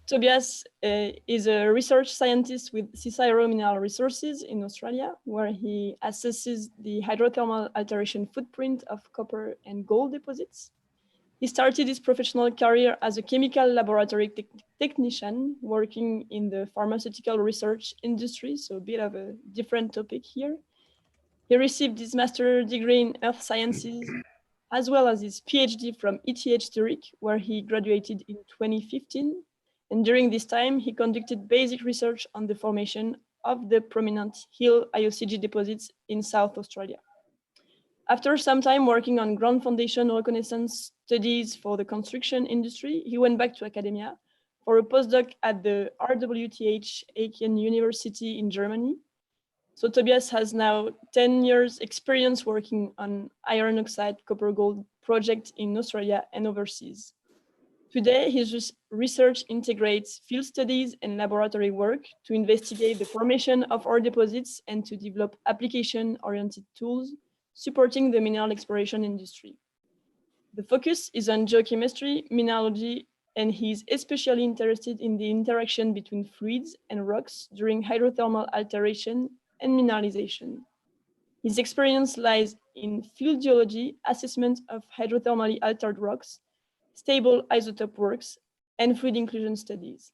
Tobias is a research scientist with CSIRO Mineral Resources in Australia, where he assesses the hydrothermal alteration footprint of copper and gold deposits. He started his professional career as a chemical laboratory technician working in the pharmaceutical research industry, so a bit of a different topic here. He received his master's degree in earth sciences, as well as his PhD from ETH Zurich, where he graduated in 2015. And during this time, he conducted basic research on the formation of the prominent Hill IOCG deposits in South Australia. After some time working on ground foundation reconnaissance studies for the construction industry, he went back to academia for a postdoc at the RWTH Aachen University in Germany. So Tobias has now 10 years experience working on iron oxide copper gold project in Australia and overseas. Today, his research integrates field studies and laboratory work to investigate the formation of ore deposits and to develop application-oriented tools supporting the mineral exploration industry. The focus is on geochemistry, mineralogy, and he's especially interested in the interaction between fluids and rocks during hydrothermal alteration and mineralization. His experience lies in field geology, assessment of hydrothermally altered rocks, stable isotope works, and fluid inclusion studies.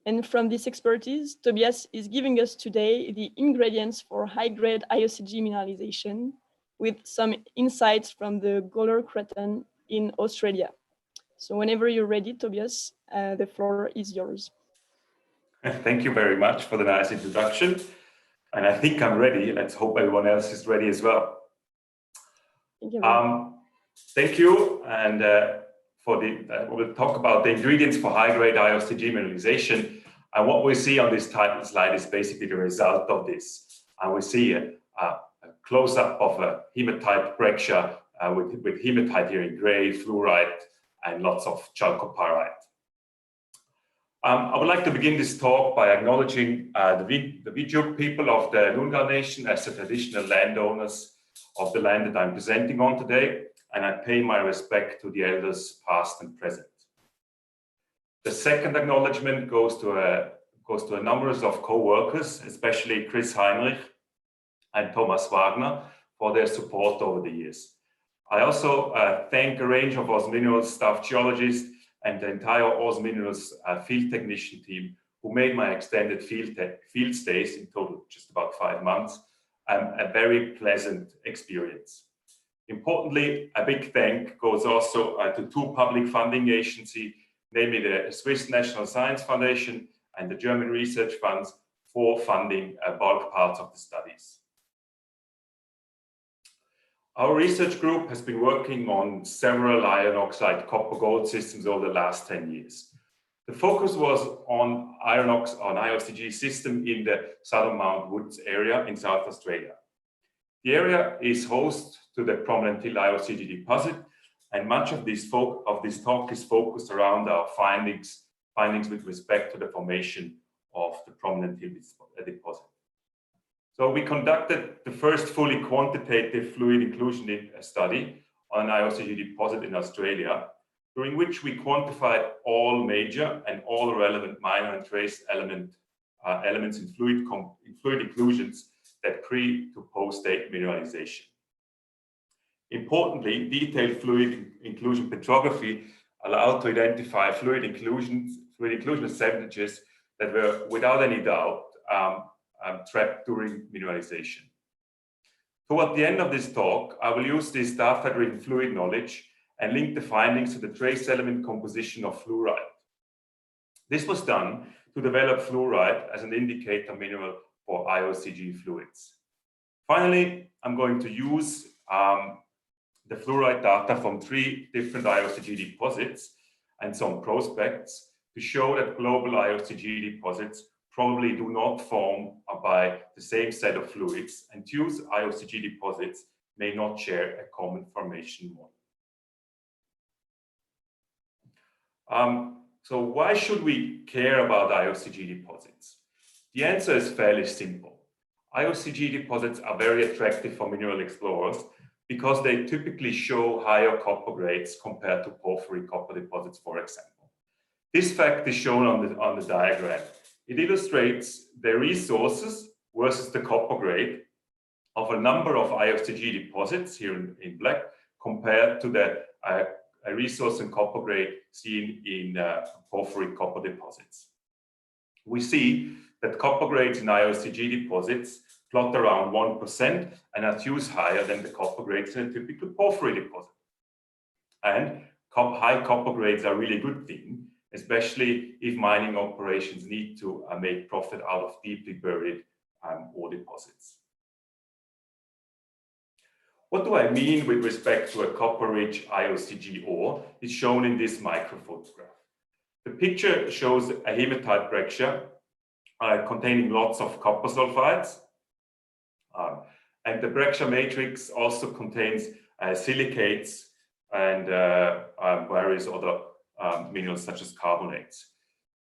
And from this expertise, Tobias is giving us today the ingredients for high-grade IOCG mineralization with some insights from the Gawler craton in Australia. So whenever you're ready, Tobias, the floor is yours. Thank you very much for the nice introduction. And I think I'm ready. Let's hope everyone else is ready as well. Thank you. Thank you. And we'll talk about the ingredients for high-grade IOCG mineralization. And what we see on this title slide is basically the result of this. And we see a close-up of a hematite breccia with hematite here in gray, fluoride, and lots of chalcopyrite. I would like to begin this talk by acknowledging the Wijuk people of the Noongar Nation as the traditional landowners of the land that I'm presenting on today, and I pay my respect to the elders past and present. The second acknowledgement goes to a number of co-workers, especially Chris Heinrich and Thomas Wagner, for their support over the years. I also thank a range of Oz Minerals staff geologists and the entire Oz Minerals field technician team who made my extended field stays, in total just about 5 months, a very pleasant experience. Importantly, a big thank goes also to 2 public funding agencies, namely the Swiss National Science Foundation and the German Research Funds, for funding bulk parts of the studies. Our research group has been working on several iron oxide copper gold systems over the last 10 years. The focus was on IOCG system in the Southern Mount Woods area in South Australia. The area is host to the prominent Hill IOCG deposit, and much of this talk is focused around our findings with respect to the formation of the prominent Hill deposit. So we conducted the first fully quantitative fluid inclusion study on an IOCG deposit in Australia, during which we quantified all major and all relevant minor and trace elements in fluid inclusions that pre to post-date mineralization. Importantly, detailed fluid inclusion petrography allowed to identify fluid inclusion assemblages that were without any doubt trapped during mineralization. Toward the end of this talk, I will use this data-driven fluid knowledge and link the findings to the trace element composition of fluoride. This was done to develop fluoride as an indicator mineral for IOCG fluids. Finally, I'm going to use the fluoride data from 3 different IOCG deposits and some prospects to show that global IOCG deposits probably do not form by the same set of fluids, and 2 IOCG deposits may not share a common formation model. So why should we care about IOCG deposits? The answer is fairly simple. IOCG deposits are very attractive for mineral explorers because they typically show higher copper grades compared to porphyry copper deposits, for example. This fact is shown on the diagram. It illustrates the resources versus the copper grade of a number of IOCG deposits here in black compared to the resource and copper grade seen in porphyry copper deposits. We see that copper grades in IOCG deposits plot around 1% and are hues higher than the copper grades in a typical porphyry deposit. And high copper grades are really a good thing, especially if mining operations need to make profit out of deeply buried ore deposits. What do I mean with respect to a copper-rich IOCG ore is shown in this microphotograph. The picture shows a hematite breccia containing lots of copper sulfides. And the breccia matrix also contains silicates and various other minerals such as carbonates.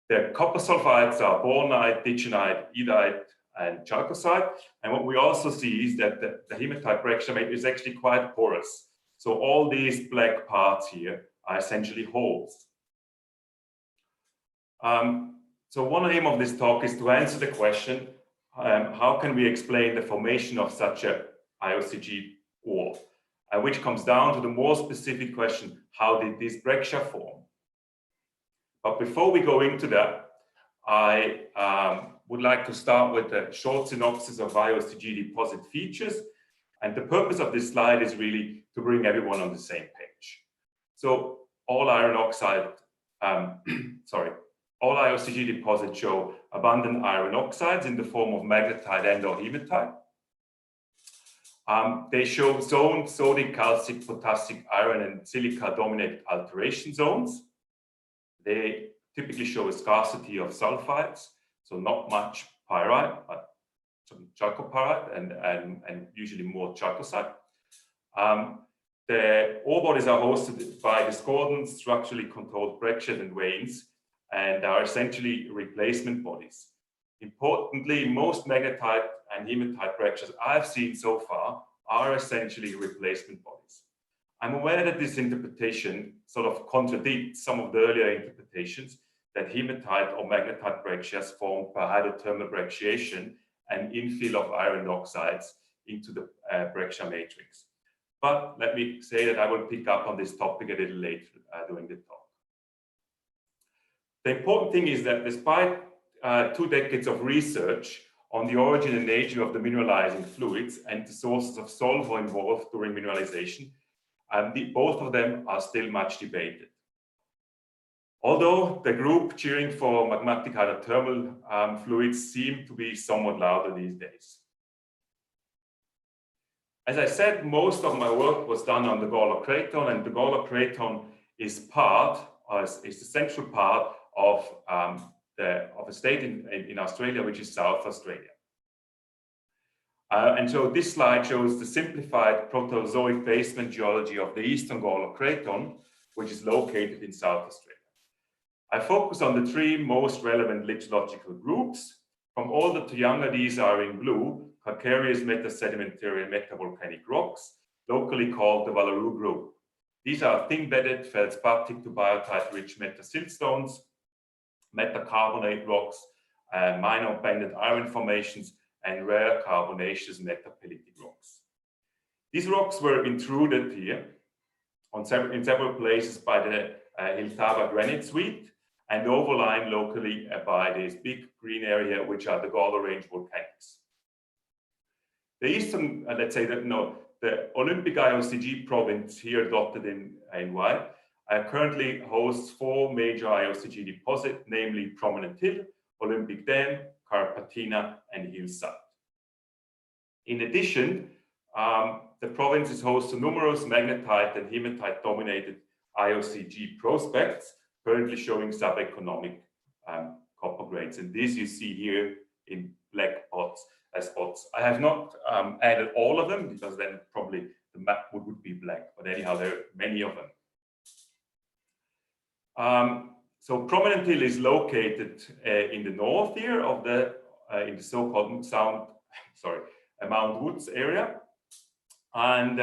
The copper sulfides are bornite, digenite, edite, and chalcocite. And what we also see is that the hematite breccia matrix is actually quite porous. So all these black parts here are essentially holes. So one aim of this talk is to answer the question, how can we explain the formation of such a IOCG ore? Which comes down to the more specific question, how did this breccia form? But before we go into that, I would like to start with a short synopsis of IOCG deposit features. And the purpose of this slide is really to bring everyone on the same page. So all iron oxide, all IOCG deposits show abundant iron oxides in the form of magnetite and/or hematite. They show zones, sodic, calcic, potassic, iron, and silica dominate alteration zones. They typically show a scarcity of sulfides, so not much pyrite, but some chalcopyrite and usually more chalcocite. The ore bodies are hosted by discordant, structurally controlled breccias and veins, and are essentially replacement bodies. Importantly, most magnetite and hematite breccias I've seen so far are essentially replacement bodies. I'm aware that this interpretation sort of contradicts some of the earlier interpretations that hematite or magnetite breccias formed by hydrothermal brecciation and infill of iron oxides into the breccia matrix. But let me say that I will pick up on this topic a little later during the talk. The important thing is that despite 2 decades of research on the origin and nature of the mineralizing fluids and the sources of sulfur involved during mineralization, both of them are still much debated. Although the group cheering for magmatic hydrothermal fluids seem to be somewhat louder these days. As I said, most of my work was done on the Gawler craton, and the Gawler craton is the central part of a state in Australia, which is South Australia. And so this slide shows the simplified Proterozoic basement geology of the Eastern Gawler craton, which is located in South Australia. I focus on the 3 most relevant lithological groups. From older to younger, these are in blue, calcareous metasedimentary and metavolcanic rocks, locally called the Wallaroo group. These are thin-bedded feldspathik to biotite-rich metasiltstones, metacarbonate rocks, minor banded iron formations, and rare carbonaceous metapelitic rocks. These rocks were intruded here in several places by the Hiltaba granite suite and overlying locally by this big green area, which are the Gawler Range volcanics. The eastern, let's say that, no, the Olympic IOCG province here dotted in white currently hosts 4 major IOCG deposits, namely Prominent Hill, Olympic Dam, Carpathia, and Hillside. In addition, the province is host to numerous magnetite and hematite dominated IOCG prospects, currently showing subeconomic copper grades. And this you see here in black spots. I have not added all of them because then probably the map would be black, but anyhow, there are many of them. So Prominent Hill is located in the north here of in the so-called Mount Woods area, and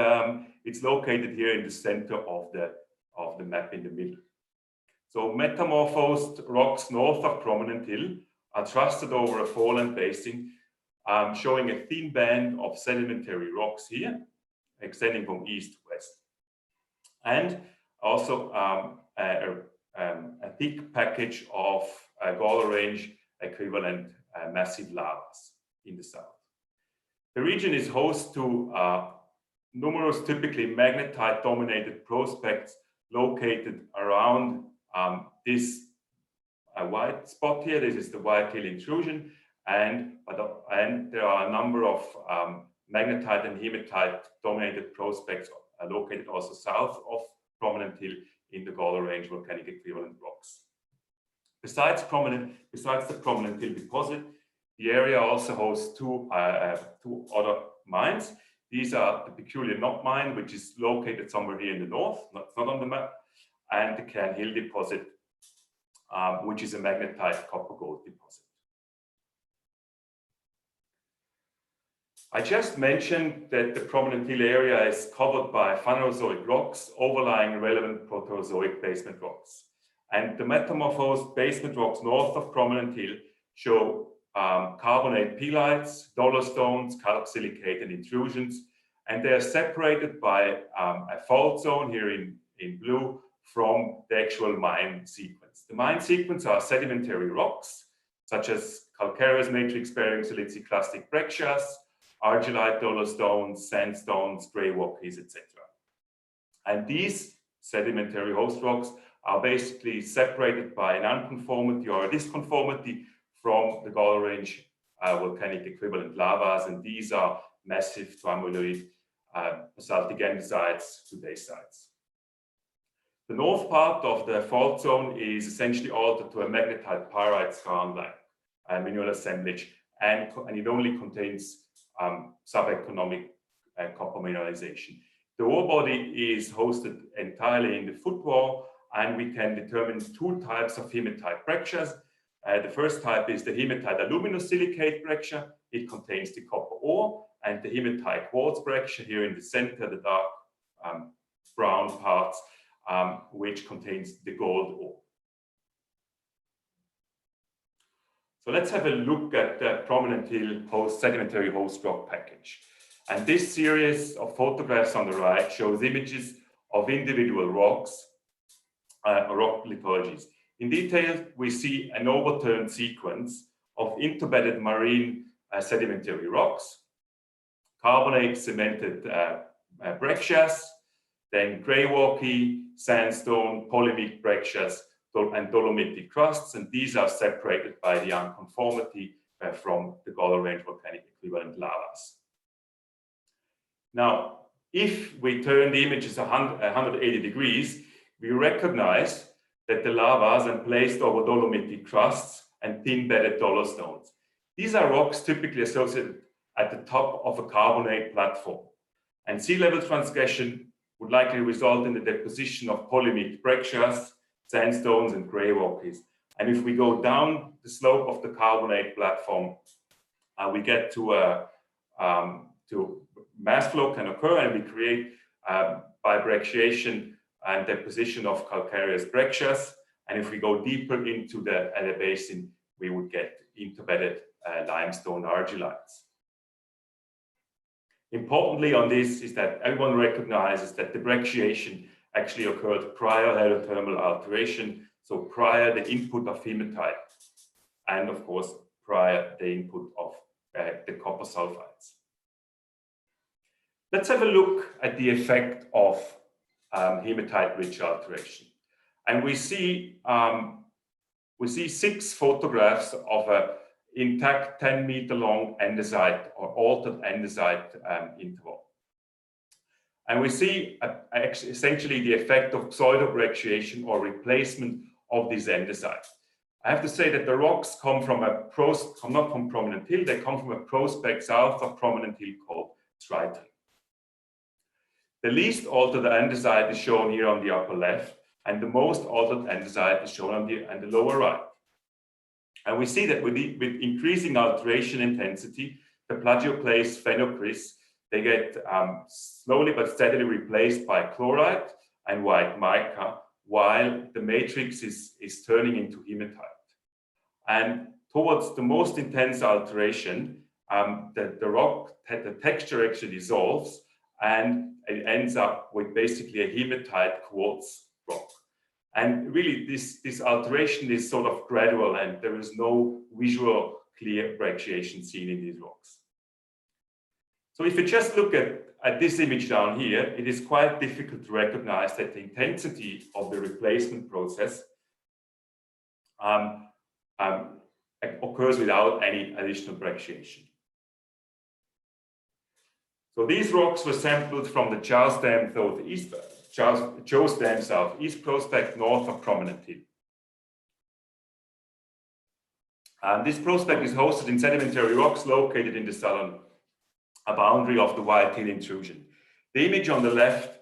it's located here in the center of the map in the middle. So metamorphosed rocks north of Prominent Hill are thrusted over a foreland basin, showing a thin band of sedimentary rocks here, extending from east to west. And also a thick package of Gawler range equivalent massive lavas in the south. The region is host to numerous typically magnetite-dominated prospects located around this white spot here. This is the White Hill intrusion, and there are a number of magnetite and hematite-dominated prospects located also south of Prominent Hill in the Gawler range volcanic equivalent rocks. Besides the Prominent Hill deposit, the area also hosts two other mines. These are the Peculiar Knot mine, which is located somewhere here in the north, not on the map, and the Cairn Hill deposit, which is a magnetite copper gold deposit. I just mentioned that the Prominent Hill area is covered by Phanerozoic rocks overlying relevant Proterozoic basement rocks. And the metamorphosed basement rocks north of Prominent Hill show carbonate pyrites, dollarstones, calc-silicate, and intrusions. And they are separated by a fault zone here in blue from the actual mine sequence. The mine sequence are sedimentary rocks, such as calcareous matrix-bearing siliciclastic breccias, argillite dollarstones, sandstones, grey walkies, etc. And these sedimentary host rocks are basically separated by an unconformity or a disconformity from the Gawler range volcanic equivalent lavas, and these are massive triamuloid basaltic andesites to dacite. The north part of the fault zone is essentially altered to a magnetite pyrite skarn-like mineral assemblage, and it only contains subeconomic copper mineralization. The ore body is hosted entirely in the footwall, and we can determine two types of hematite breccias. The first type is the hematite aluminosilicate breccia. It contains the copper ore, and the hematite quartz breccia here in the center, the dark brown parts, which contains the gold ore. So let's have a look at the Prominent Hill sedimentary host rock package. And this series of photographs on the right shows images of individual rocks, rock lithologies. In detail, we see an overturned sequence of interbedded marine sedimentary rocks, carbonate cemented breccias, then grey walkie, sandstone, polymic breccias, and dolomitic crusts, and these are separated by the unconformity from the Gawler range volcanic equivalent lavas. Now, if we turn the images 180 degrees, we recognize that the lavas are placed over dolomitic crusts and thin-bedded dollarstones. These are rocks typically associated at the top of a carbonate platform, and sea level transgression would likely result in the deposition of polymic breccias, sandstones, and grey walkies. And if we go down the slope of the carbonate platform, we get to mass flow can occur, and we create by brecciation and deposition of calcareous breccias. And if we go deeper into the basin, we would get interbedded limestone argillites. Importantly on this is that everyone recognizes that the brecciation actually occurred prior hydrothermal alteration, so prior the input of hematite, and of course prior the input of the copper sulfides. Let's have a look at the effect of hematite-rich alteration, and we see 6 photographs of a intact 10-meter long andesite or altered andesite interval. And we see essentially the effect of pseudobrecciation or replacement of this andesite. I have to say that the rocks come not from Prominent Hill, they come from a prospect south of Prominent Hill called Triton. The least altered andesite is shown here on the upper left, and the most altered andesite is shown on the lower right. And we see that with increasing alteration intensity, the plagioclase phenocrysts, they get slowly but steadily replaced by chlorite and white mica, while the matrix is turning into hematite. And towards the most intense alteration, the texture actually dissolves and it ends up with basically a hematite quartz rock. And really this alteration is sort of gradual and there is no visual clear brecciation seen in these rocks. So if you just look at this image down here, it is quite difficult to recognize that the intensity of the replacement process occurs without any additional brecciation. So these rocks were sampled from the Charles Dam Southeast prospect north of Prominent Hill. And this prospect is hosted in sedimentary rocks located in the southern boundary of the White Hill intrusion. The image on the left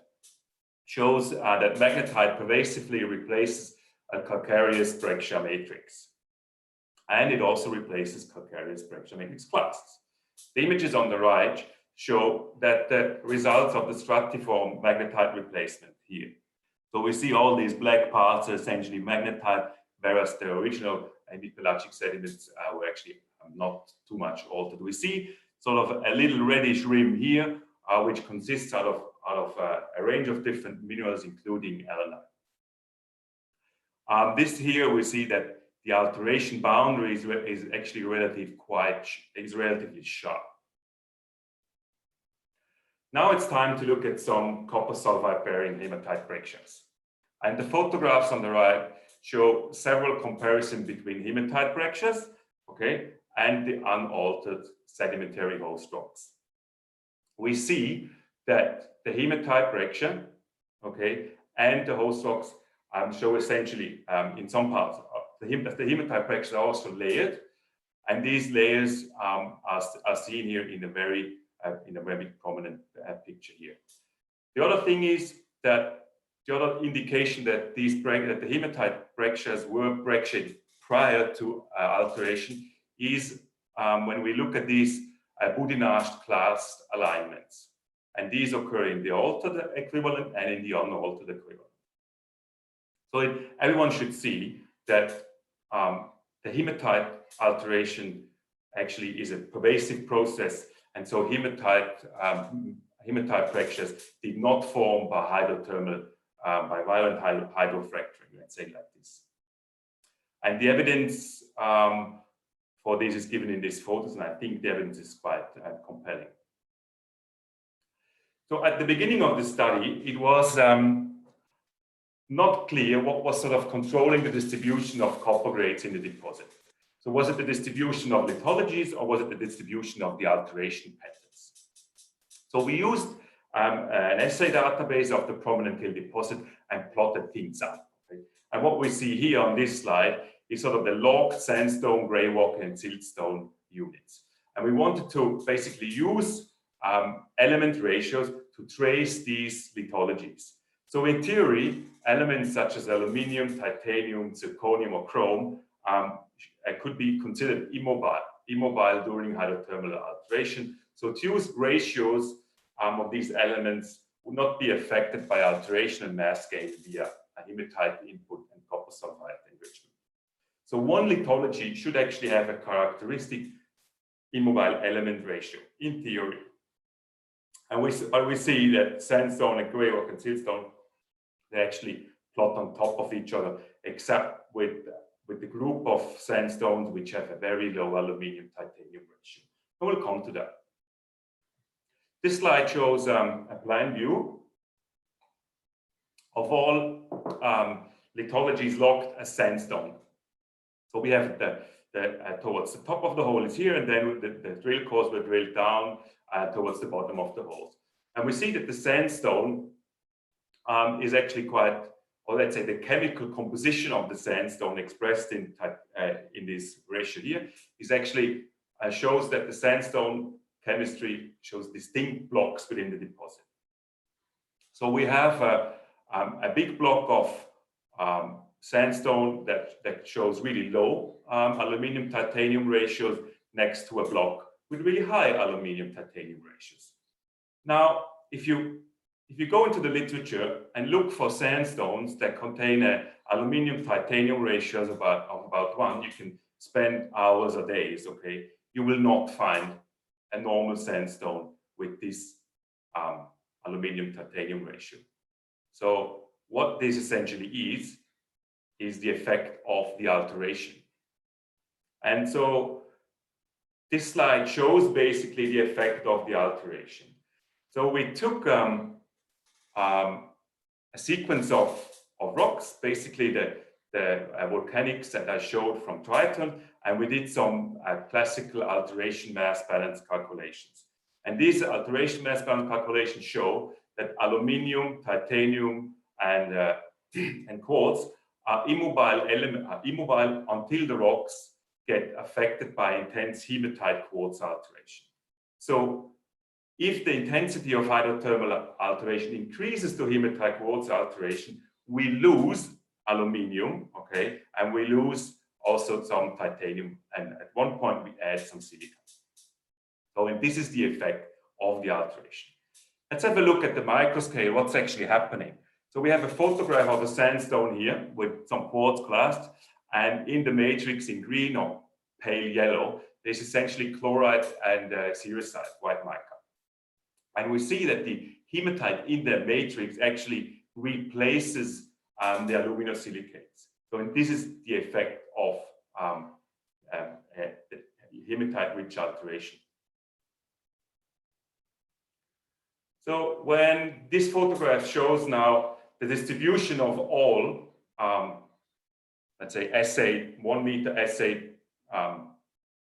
shows that magnetite pervasively replaces a calcareous breccia matrix. And it also replaces calcareous breccia matrix clasts. The images on the right show that the results of the stratiform magnetite replacement here. So we see all these black parts are essentially magnetite, whereas the original ecologic sediments were actually not too much altered. We see sort of a little reddish rim here, which consists out of a range of different minerals, including Alannah. This here we see that the alteration boundary is actually relatively sharp. Now it's time to look at some copper sulfide bearing hematite breccias. And the photographs on the right show several comparisons between hematite breccias, okay, and the unaltered sedimentary host rocks. We see that the hematite breccia, okay, and the host rocks show essentially in some parts the hematite breccia are also layered, and these layers are seen here in a very prominent picture here. The other thing is that the other indication that the hematite breccias were brecciated prior to alteration is when we look at these boudinaged class alignments, and these occur in the altered equivalent and in the unaltered equivalent. So everyone should see that the hematite alteration actually is a pervasive process, and so hematite breccias did not form by hydrothermal, by violent hydrofracturing, let's say like this. And the evidence for this is given in these photos, and I think the evidence is quite compelling. So at the beginning of the study, it was not clear what was sort of controlling the distribution of copper grades in the deposit. So was it the distribution of lithologies or was it the distribution of the alteration patterns? So we used an assay database of the Prominent Hill deposit and plotted things out. Okay? And what we see here on this slide is sort of the logged sandstone, grey rock and siltstone units. And we wanted to basically use element ratios to trace these lithologies. So in theory, elements such as aluminium, titanium, zirconium or chrome could be considered immobile during hydrothermal alteration. So to use ratios of these elements would not be affected by alteration and mass gain via a hematite input and copper sulfide enrichment. So one lithology should actually have a characteristic immobile element ratio in theory. And we see that sandstone and grey rock and siltstone, they actually plot on top of each other, except with the group of sandstones which have a very low aluminium titanium ratio. And we'll come to that. This slide shows a plan view of all lithologies logged as sandstone. So we have towards the top of the hole is here, and then the drill cores were drilled down towards the bottom of the hole. And we see that the sandstone is actually quite, or let's say the chemical composition of the sandstone expressed in this ratio here is actually shows that the sandstone chemistry shows distinct blocks within the deposit. So we have a big block of sandstone that shows really low aluminium titanium ratios next to a block with really high aluminium titanium ratios. Now, if you if you go into the literature and look for sandstones that contain a aluminium titanium ratio of about 1, you can spend hours or days, okay? You will not find a normal sandstone with this aluminium titanium ratio. So what this essentially is the effect of the alteration. And so this slide shows basically the effect of the alteration. So we took a sequence of rocks, basically the volcanics that I showed from Triton, and we did some classical alteration mass balance calculations. And these alteration mass balance calculations show that aluminium, titanium, and quartz are immobile until the rocks get affected by intense hematite quartz alteration. So if the intensity of hydrothermal alteration increases to hematite quartz alteration, we lose aluminium, okay, and we lose also some titanium, and at one point we add some silica. So, and this is the effect of the alteration. Let's have a look at the microscale, what's actually happening. So we have a photograph of a sandstone here with some quartz clasts, and in the matrix in green or pale yellow, there's essentially chloride and sericite, white mica. And we see that the hematite in the matrix actually replaces the aluminosilicates. So and this is the effect of the hematite-rich alteration. So when this photograph shows now the distribution of all, let's say, assay 1 meter assay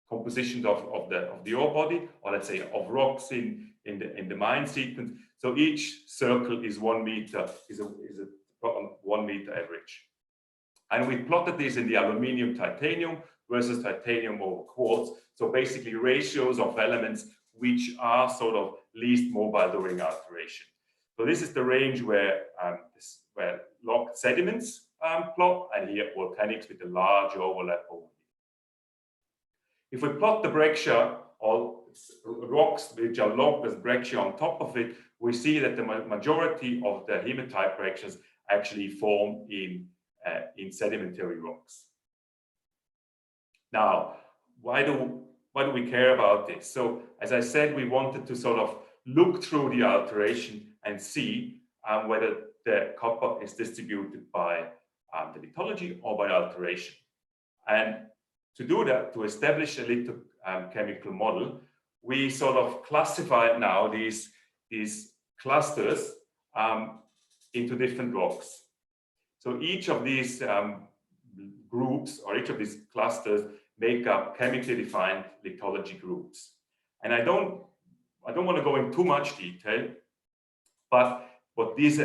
compositions of the ore body, or let's say of rocks in the mine sequence. So each circle is 1 meter, is a 1 meter average. And we plotted this in the aluminium titanium versus titanium over quartz. So basically ratios of elements which are sort of least mobile during alteration. So this is the range where locked sediments plot, and here volcanics with a large overlap over here. If we plot the breccia, or rocks which are locked as breccia on top of it, we see that the majority of the hematite breccias actually form in sedimentary rocks. Now, why do we care about this? So, as I said, we wanted to sort of look through the alteration and see whether the copper is distributed by the lithology or by alteration. And to do that, to establish a little chemical model, we sort of classified now these clusters into different rocks. So each of these groups, or each of these clusters, make up chemically defined lithology groups. And I don't want to go into too much detail, but what these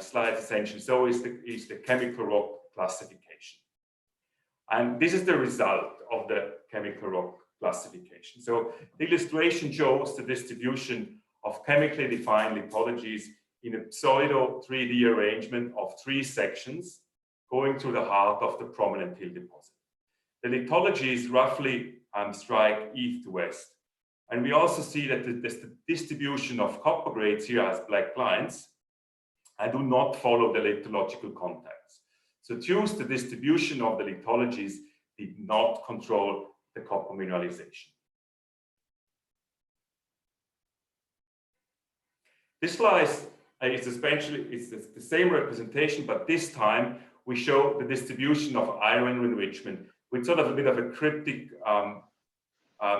slides essentially show is the chemical rock classification. And this is the result of the chemical rock classification. So the illustration shows the distribution of chemically defined lithologies in a pseudo 3D arrangement of 3 sections going through the heart of the prominent hill deposit. The lithologies roughly strike east to west. And we also see that the distribution of copper grades here has black lines and do not follow the lithological contacts. So choose the distribution of the lithologies did not control the copper mineralization. This slide is essentially the same representation, but this time we show the distribution of iron enrichment with sort of a bit of a cryptic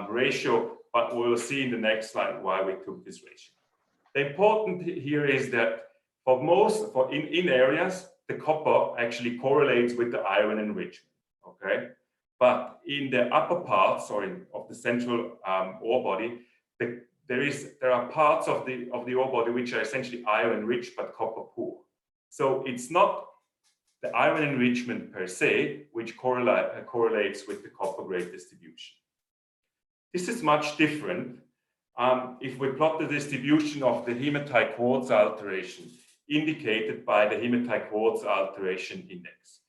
ratio, but we'll see in the next slide why we took this ratio. The important here is that in areas, the copper actually correlates with the iron enrichment, okay? But in the upper parts, of the central ore body, there are parts of the ore body which are essentially iron rich but copper poor. So it's not the iron enrichment per se which correlates with the copper grade distribution. This is much different if we plot the distribution of the hematite quartz alteration indicated by the hematite quartz alteration index.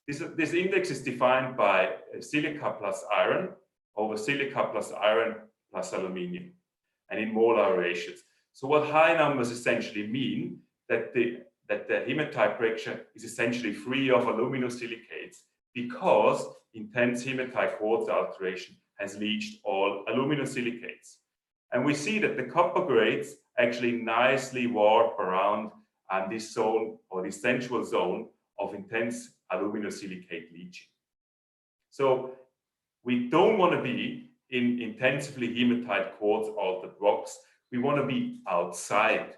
This index is defined by silica plus iron over silica plus iron plus aluminium, and in molar ratios. So what high numbers essentially mean that the hematite breccia is essentially free of aluminosilicates because intense hematite quartz alteration has leached all aluminosilicates. And we see that the copper grades actually nicely warp around this zone, or the central zone of intense aluminosilicate leaching. So we don't want to be in intensively hematite quartz altered rocks. We want to be outside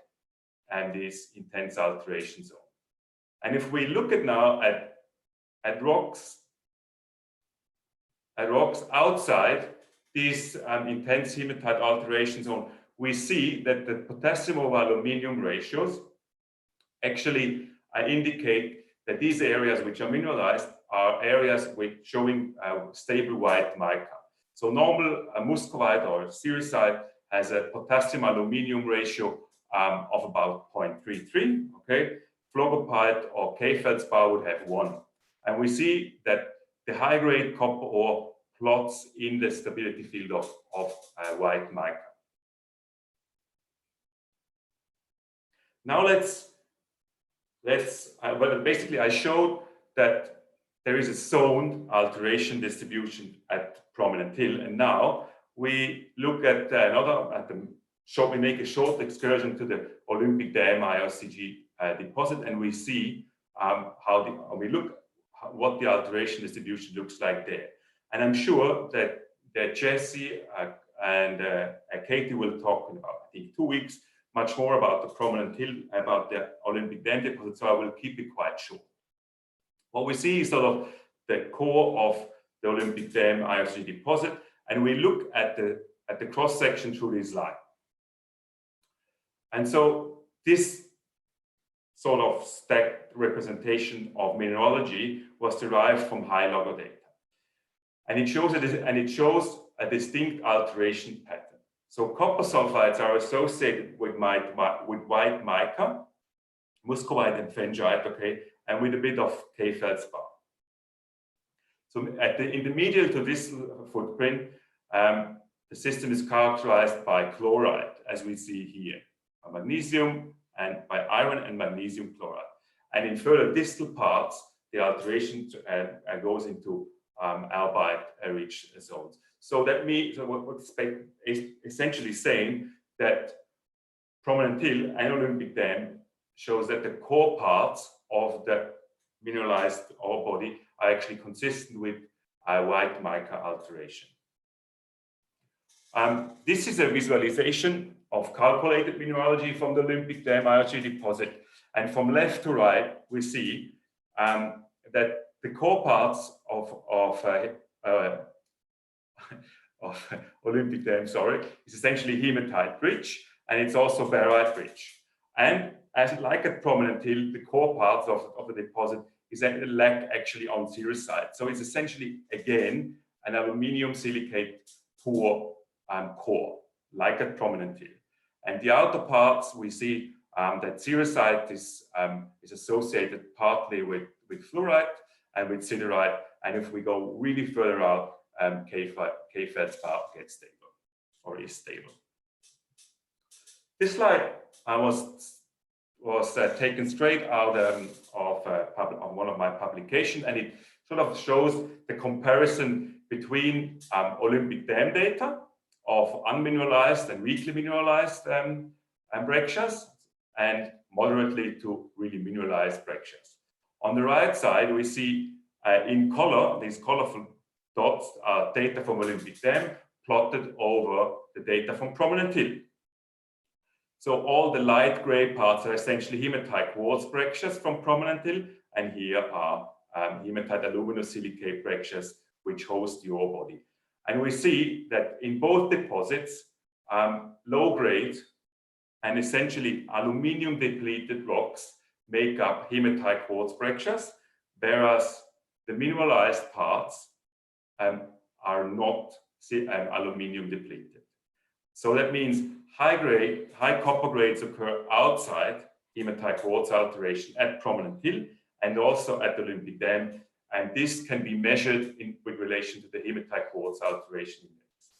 this intense alteration zone. And if we look at now at rocks outside this intense hematite alteration zone, we see that the potassium over aluminium ratios actually indicate that these areas which are mineralized are areas with showing stable white mica. So normal muscovite or sericite has a potassium aluminium ratio of about 0.33. Okay, phlogopite or K-feldspar would have 1, and we see that the high-grade copper ore plots in the stability field of white mica. Now basically I showed that there is a zoned alteration distribution at Prominent Hill, and now we look at we make a short excursion to the Olympic Dam IOCG deposit, and we see what the alteration distribution looks like there. And I'm sure that Jesse and Katie will talk in about, I think, 2 weeks, much more about the Prominent Hill, about the Olympic Dam deposit, so I will keep it quite short. What we see is sort of the core of the Olympic Dam IOCG deposit, and we look at the cross section through this line. And so this sort of stacked representation of mineralogy was derived from high-logger data, and it shows a distinct alteration pattern. So copper sulfides are associated with white mica, muscovite and phengite, okay, and with a bit of K-feldspar. So in the medial to this footprint, the system is characterized by chloride, as we see here, by magnesium and by iron and magnesium chloride. And in further distal parts, the alteration goes into albite-rich zones. So that means what's essentially saying that Prominent Hill and Olympic Dam shows that the core parts of the mineralized ore body are actually consistent with white mica alteration. This is a visualization of calculated mineralogy from the Olympic Dam IOCG deposit, and from left to right we see that the core parts of Olympic Dam, is essentially hematite rich, and it's also barite rich. And like at Prominent Hill, the core parts of the deposit is a lack actually on sericite. So it's essentially, again, an aluminium silicate poor core, like at Prominent Hill. And the outer parts, we see that sericite is associated partly with fluoride and with siderite. And if we go really further out, K-feldspar gets stable, or is stable. This slide was taken straight out of one of my publications, and it sort of shows the comparison between Olympic Dam data of unmineralized and weakly mineralized breccias and moderately to really mineralized breccias. On the right side, we see in color, these colorful dots are data from Olympic Dam plotted over the data from Prominent Hill. So all the light gray parts are essentially hematite quartz breccias from Prominent Hill, and here are hematite aluminosilicate breccias which host the ore body. And we see that in both deposits, low grade and essentially aluminium depleted rocks make up hematite quartz breccias, whereas the mineralized parts are not aluminium depleted. So that means high copper grades occur outside hematite quartz alteration at Prominent Hill and also at the Olympic Dam, and this can be measured with relation to the hematite quartz alteration index.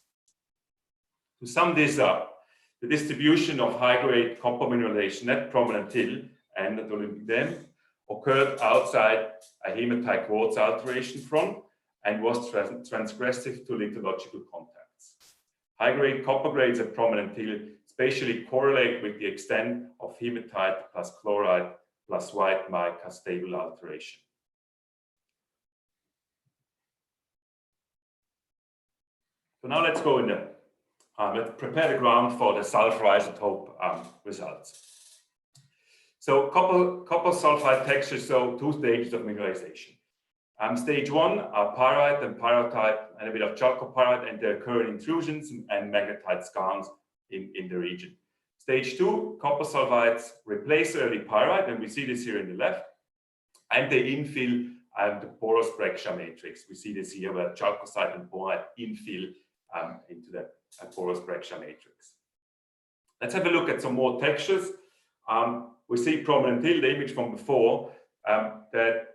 To sum this up, The distribution of high-grade copper mineralization at Prominent Hill and at Olympic Dam occurred outside a hematite quartz alteration front and was transgressive to lithological contacts. High-grade copper grades at Prominent Hill spatially correlate with the extent of hematite plus chloride plus white mica stable alteration. So now let's go in the, let's prepare the ground for the sulfur isotope results. So copper sulfide textures show two stages of mineralization. Stage 1 are pyrite and pyrrhotite and a bit of chalcopyrite, and there occur intrusions and magnetite skarns in the region. Stage 2, copper sulfides replace early pyrite, and we see this here in the left, and they infill the porous breccia matrix. We see this here where chalcocite and borite infill into the porous breccia matrix. Let's have a look at some more textures. We see Prominent Hill, the image from before, that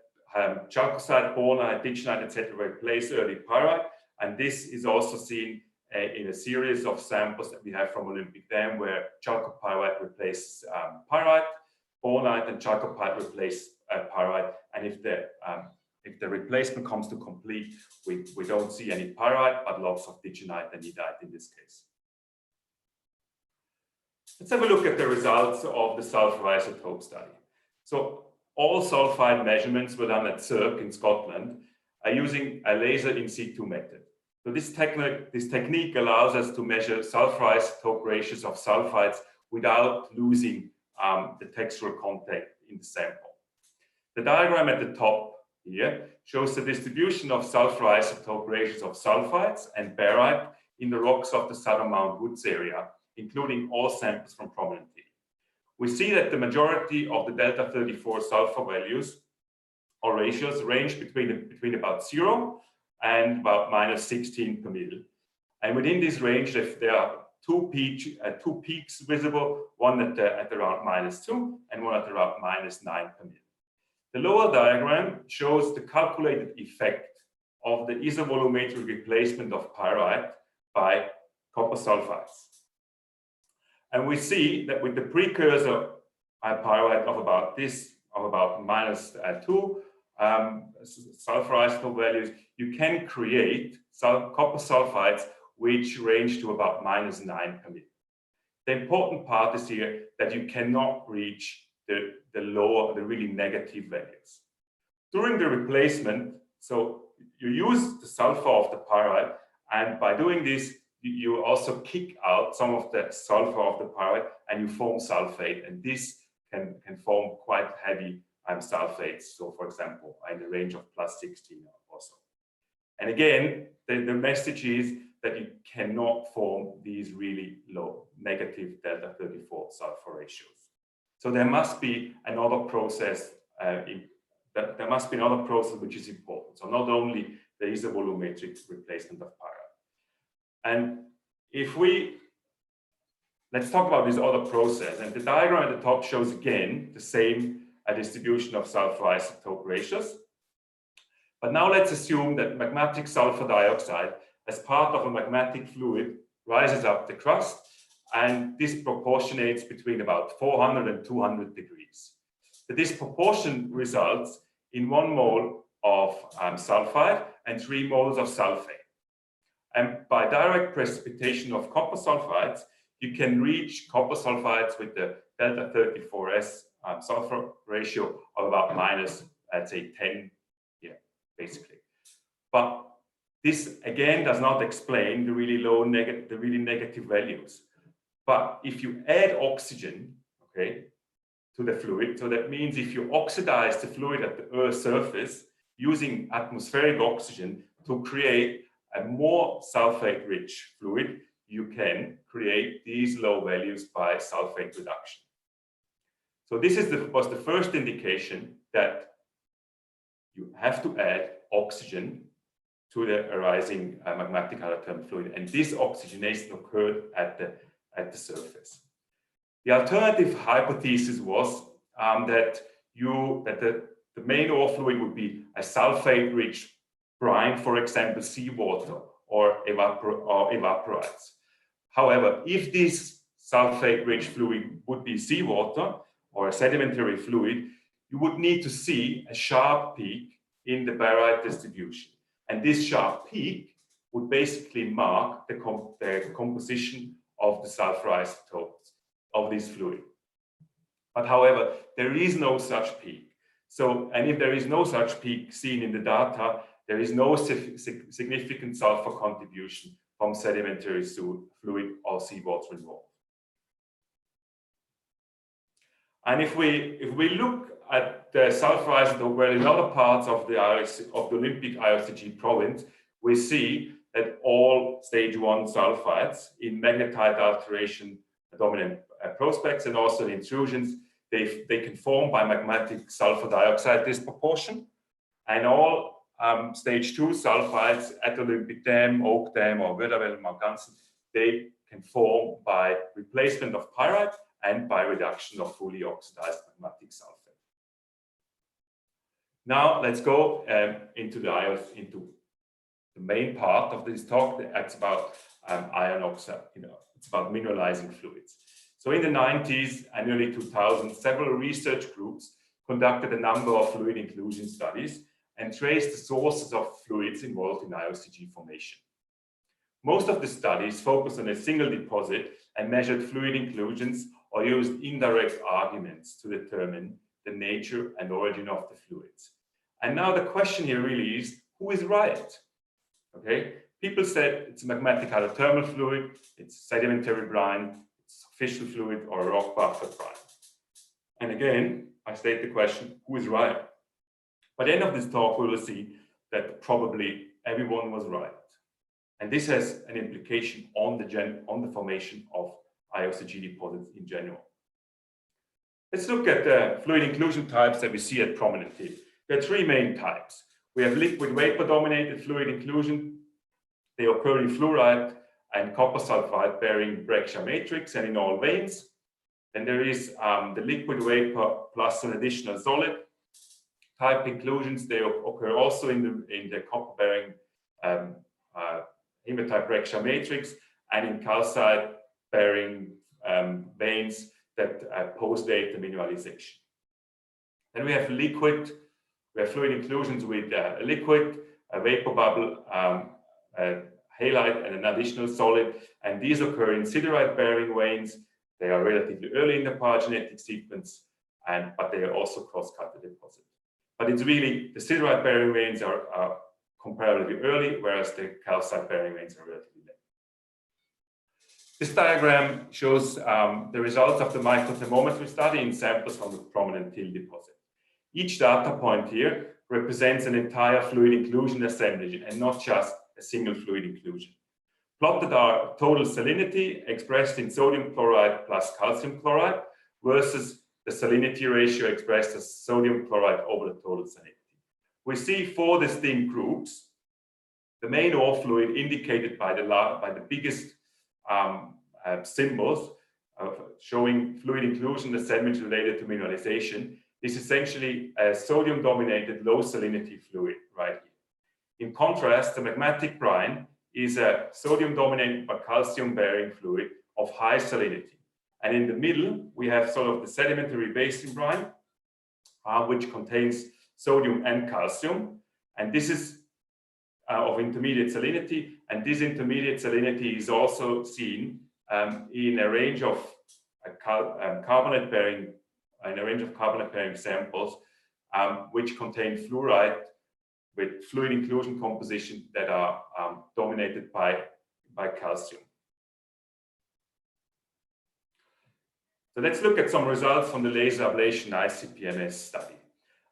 chalcocite, bornite, ditchnite, etc. replace early pyrite, and this is also seen in a series of samples that we have from Olympic Dam, where chalcopyrite replaces pyrite, bornite and chalcopyrite replace pyrite, and if the replacement comes to complete, we don't see any pyrite, but lots of ditchnite and nidite in this case. Let's have a look at the results of the sulfur isotope study. So all sulfide measurements were done at CSIRO in Scotland using a laser in situ method. So this technique allows us to measure sulfur isotope ratios of sulfides without losing the textural content in the sample. The diagram at the top here shows the distribution of sulfur isotope ratios of sulfides and barite in the rocks of the Southern Mount Woods area, including all samples from Prominent Hill. We see that the majority of the delta 34 sulfur values or ratios range between about 0 and about -16 per mil. And within this range, if there are two peaks visible, one at around -2 and one at around -9 per mil. The lower diagram shows the calculated effect of the isovolumetric replacement of pyrite by copper sulfides. And we see that with the precursor pyrite of about -2 sulfur isotope values, you can create copper sulfides which range to about -9 per mil. The important part is here that you cannot reach the really negative values. During the replacement, so you use the sulfur of the pyrite, and by doing this, you also kick out some of the sulfur of the pyrite and you form sulfate, and this can form quite heavy sulfates. So for example, in the range of +16 or so. And again, the message is that you cannot form these really low negative delta 34 sulfur ratios. So there must be another process. There must be another process which is important. So not only the isovolumetric replacement of pyrite. And let's talk about this other process. And the diagram at the top shows again the same distribution of sulfur isotope ratios. But now let's assume that magmatic sulfur dioxide, as part of a magmatic fluid, rises up the crust, and this proportionates between about 400 and 200 degrees. The disproportion results in 1 mole of sulfide and 3 moles of sulfate. And by direct precipitation of copper sulfides, you can reach copper sulfides with the delta 34S sulfur ratio of about let's say 10, basically. But this again does not explain the really negative values. But if you add oxygen, to the fluid, so that means if you oxidize the fluid at the Earth's surface using atmospheric oxygen to create a more sulfate-rich fluid, you can create these low values by sulfate reduction. So this was the first indication that you have to add oxygen to the arising magmatic hydrothermal fluid, and this oxygenation occurred at the surface. The alternative hypothesis was that the main ore fluid would be a sulfate-rich brine, for example, seawater or evaporites. However, if this sulfate-rich fluid would be seawater or a sedimentary fluid, you would need to see a sharp peak in the Pyrite distribution. And this sharp peak would basically mark the composition of the sulfur isotopes of this fluid. But however, there is no such peak. So, and if there is no such peak seen in the data, there is no significant sulfur contribution from sedimentary fluid or seawater involved. And if we look at the sulfur isotope well in other parts of the Olympic IOCG province, we see that all stage 1 sulfides in magnetite alteration dominant prospects and also in intrusions, they can form by magmatic sulfur dioxide disproportion, and all stage 2 sulfides at Olympic Dam, Oak Dam or Wörderwell Margansen, they can form by replacement of pyrite and by reduction of fully oxidized magmatic sulfate. Now let's go into the main part of this talk. That's about iron oxide. It's about mineralizing fluids. So in the 90s and early 2000s, several research groups conducted a number of fluid inclusion studies and traced the sources of fluids involved in IOCG formation. Most of the studies focused on a single deposit and measured fluid inclusions or used indirect arguments to determine the nature and origin of the fluids. And now the question here really is, who is right? Okay, people said it's a magmatic hydrothermal fluid, it's sedimentary brine, it's official fluid or rock buffer brine. And again, I state the question, who is right? By the end of this talk, we will see that probably everyone was right. And this has an implication on the formation of IOCG deposits in general. Let's look at the fluid inclusion types that we see at prominent here. There are three main types. We have liquid vapor dominated fluid inclusion. They occur in fluoride and copper sulfide bearing Bragg matrix and in all veins. Then there is the liquid vapor plus an additional solid type inclusions. They occur also in the copper bearing Hematite Bragg matrix and in calcite bearing veins that post-date the mineralization. Then we have liquid. We have fluid inclusions with a liquid, a vapor bubble, a halide, and an additional solid. And these occur in siderite-bearing veins. They are relatively early in the phylogenetic sequence, but they are also cross-cut the deposit. But it's really the siderite-bearing veins are comparatively early, whereas the calcite-bearing veins are relatively late. This diagram shows the results of the microthermometry study in samples from the prominent till deposit. Each data point here represents an entire fluid inclusion assemblage and not just a single fluid inclusion. Plotted are total salinity expressed in sodium chloride plus calcium chloride versus the salinity ratio expressed as sodium chloride over the total salinity. We see four distinct groups. The main ore fluid indicated by the biggest symbols showing fluid inclusion assemblage related to mineralization is essentially a sodium-dominated low salinity fluid right here. In contrast, the magmatic brine is a sodium-dominated but calcium-bearing fluid of high salinity. And in the middle, we have sort of the sedimentary basin brine, which contains sodium and calcium. And this is of intermediate salinity. And this intermediate salinity is also seen in a range of carbonate-bearing samples, which contain fluoride with fluid inclusion composition that are dominated by calcium. So let's look at some results from the laser ablation ICPMS study.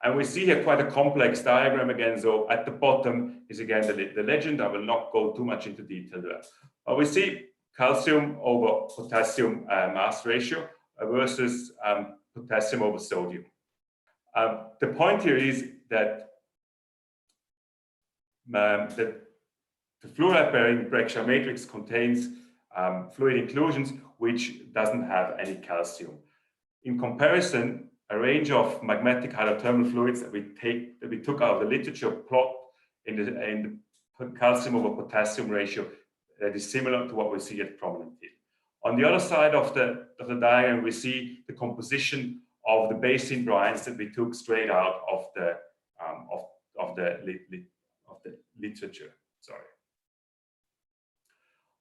And we see here quite a complex diagram again. So at the bottom is again the legend. I will not go too much into detail there. But we see calcium over potassium mass ratio versus potassium over sodium. The point here is that the fluoride-bearing Bragg matrix contains fluid inclusions which doesn't have any calcium. In comparison, a range of magmatic hydrothermal fluids that we took out of the literature plot in the calcium over potassium ratio that is similar to what we see at prominent till. On the other side of the diagram, we see the composition of the basin brines that we took straight out of the literature. Sorry.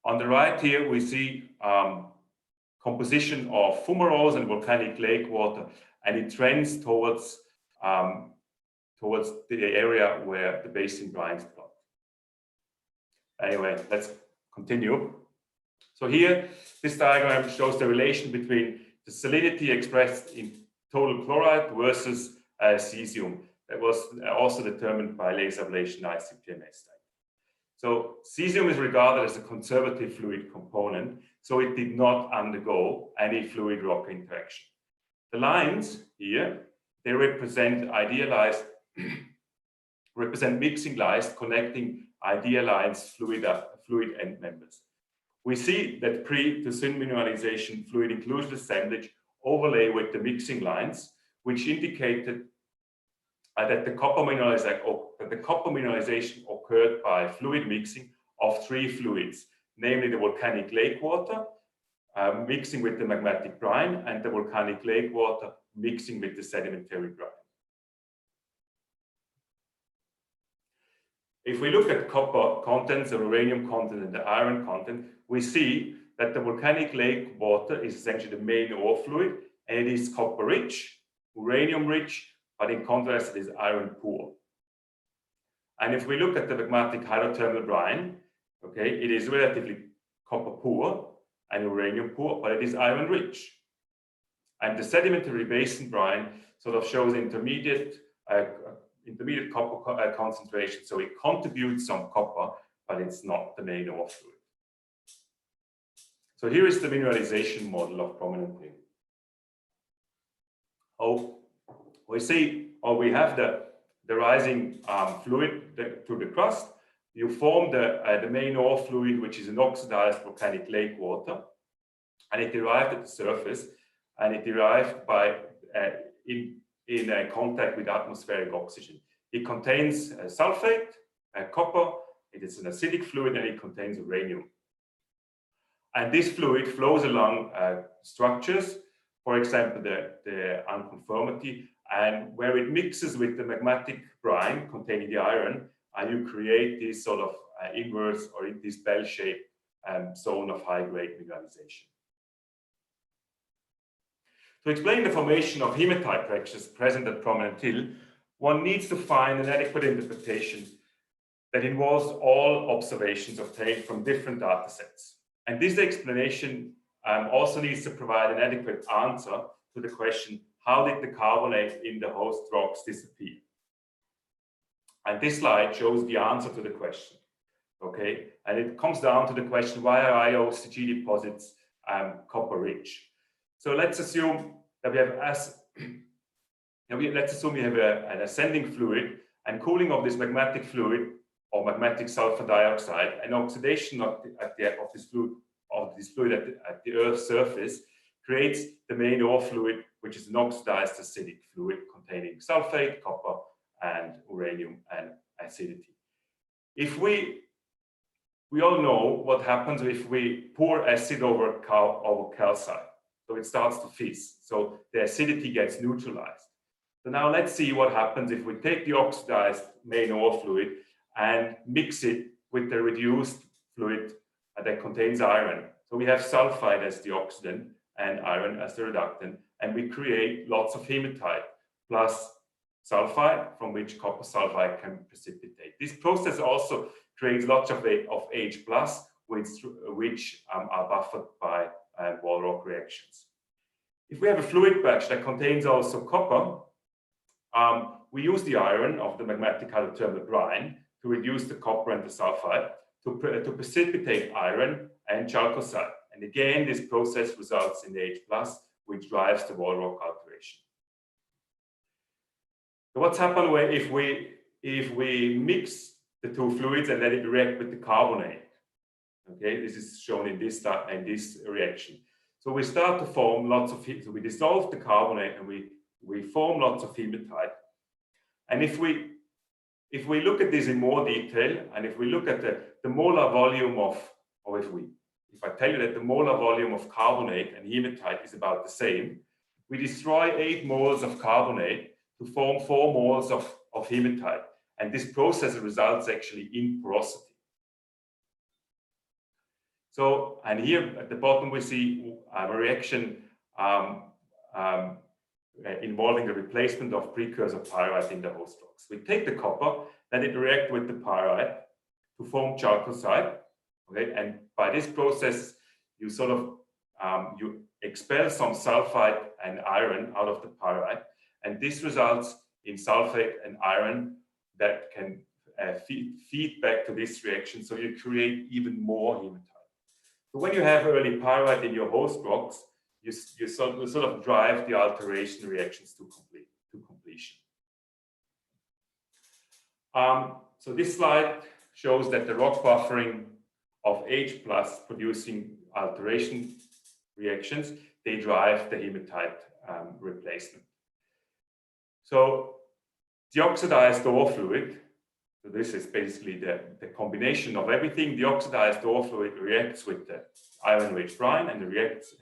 On the right here, we see composition of fumaroles and volcanic lake water, and it trends towards the area where the basin brines plot. Anyway, let's continue. So here, this diagram shows the relation between the salinity expressed in total chloride versus cesium. That was also determined by laser ablation ICPMS study. So cesium is regarded as a conservative fluid component, so it did not undergo any fluid rock interaction. The lines here, they represent mixing lines connecting idealized fluid end members. We see that pre to syn mineralization fluid inclusion assemblage overlay with the mixing lines, which indicated that the copper mineralization occurred by fluid mixing of three fluids, namely the volcanic lake water mixing with the magmatic brine, and the volcanic lake water mixing with the sedimentary brine. If we look at copper contents, the uranium content, and the iron content, we see that the volcanic lake water is essentially the main ore fluid, and it is copper rich, uranium rich, but in contrast it is iron poor. And if we look at the magmatic hydrothermal brine, okay, it is relatively copper poor and uranium poor, but it is iron rich. And the sedimentary basin brine sort of shows intermediate copper concentration, so it contributes some copper, but it's not the main ore fluid. So here is the mineralization model of prominent ring. Oh, we see, or we have the rising fluid to the crust. You form the main ore fluid, which is an oxidized volcanic lake water, and it derived at the surface, and it derived by in contact with atmospheric oxygen. It contains sulfate, copper, it is an acidic fluid, and it contains uranium. And this fluid flows along structures, for example, the unconformity, and where it mixes with the magmatic brine containing the iron, and you create this sort of inverse or in this bell-shaped zone of high-grade mineralization. To explain the formation of hematite fractures present at Prominent Hill, one needs to find an adequate interpretation that involves all observations obtained from different data sets. And this explanation also needs to provide an adequate answer to the question, how did the carbonate in the host rocks disappear? And this slide shows the answer to the question, okay? And it comes down to the question, why are IOCG deposits copper rich? So let's assume that we have an ascending fluid, and cooling of this magmatic fluid or magmatic sulfur dioxide and oxidation of this fluid at the Earth's surface creates the main ore fluid, which is an oxidized acidic fluid containing sulfate, copper, and uranium and acidity. If we all know what happens if we pour acid over calcite. So it starts to fizz. So the acidity gets neutralized. So now let's see what happens if we take the oxidized main ore fluid and mix it with the reduced fluid that contains iron. So we have sulfide as the oxidant and iron as the reductant, and we create lots of hematite plus sulfide from which copper sulfide can precipitate. This process also creates lots of H+, which are buffered by wall rock reactions. If we have a fluid batch that contains also copper, we use the iron of the magmatic hydrothermal brine to reduce the copper and the sulfide to precipitate iron and chalcocite. And again, this process results in the H+, which drives the wall rock alteration. So what's happened if we mix the two fluids and let it react with the carbonate? Okay, this is shown in this reaction. So we start to form lots of heat. So we dissolve the carbonate and we form lots of hematite. And if we look at this in more detail, and if we look at the molar volume if if I tell you that the molar volume of carbonate and hematite is about the same, we destroy 8 moles of carbonate to form 4 moles of hematite. And this process results actually in porosity. So, and here at the bottom we see a reaction involving the replacement of precursor pyrite in the host rocks. We take the copper, then it reacts with the pyrite to form chalcocite. Okay, and by this process, you sort of you expel some sulfide and iron out of the pyrite, and this results in sulfate and iron that can feed back to this reaction, so you create even more hematite. So when you have early pyrite in your host rocks, you sort of drive the alteration reactions to completion. So this slide shows that the rock buffering of H+ producing alteration reactions, they drive the hematite replacement. So the oxidized ore fluid, so this is basically the combination of everything. The oxidized ore fluid reacts with the iron-rich brine and reacts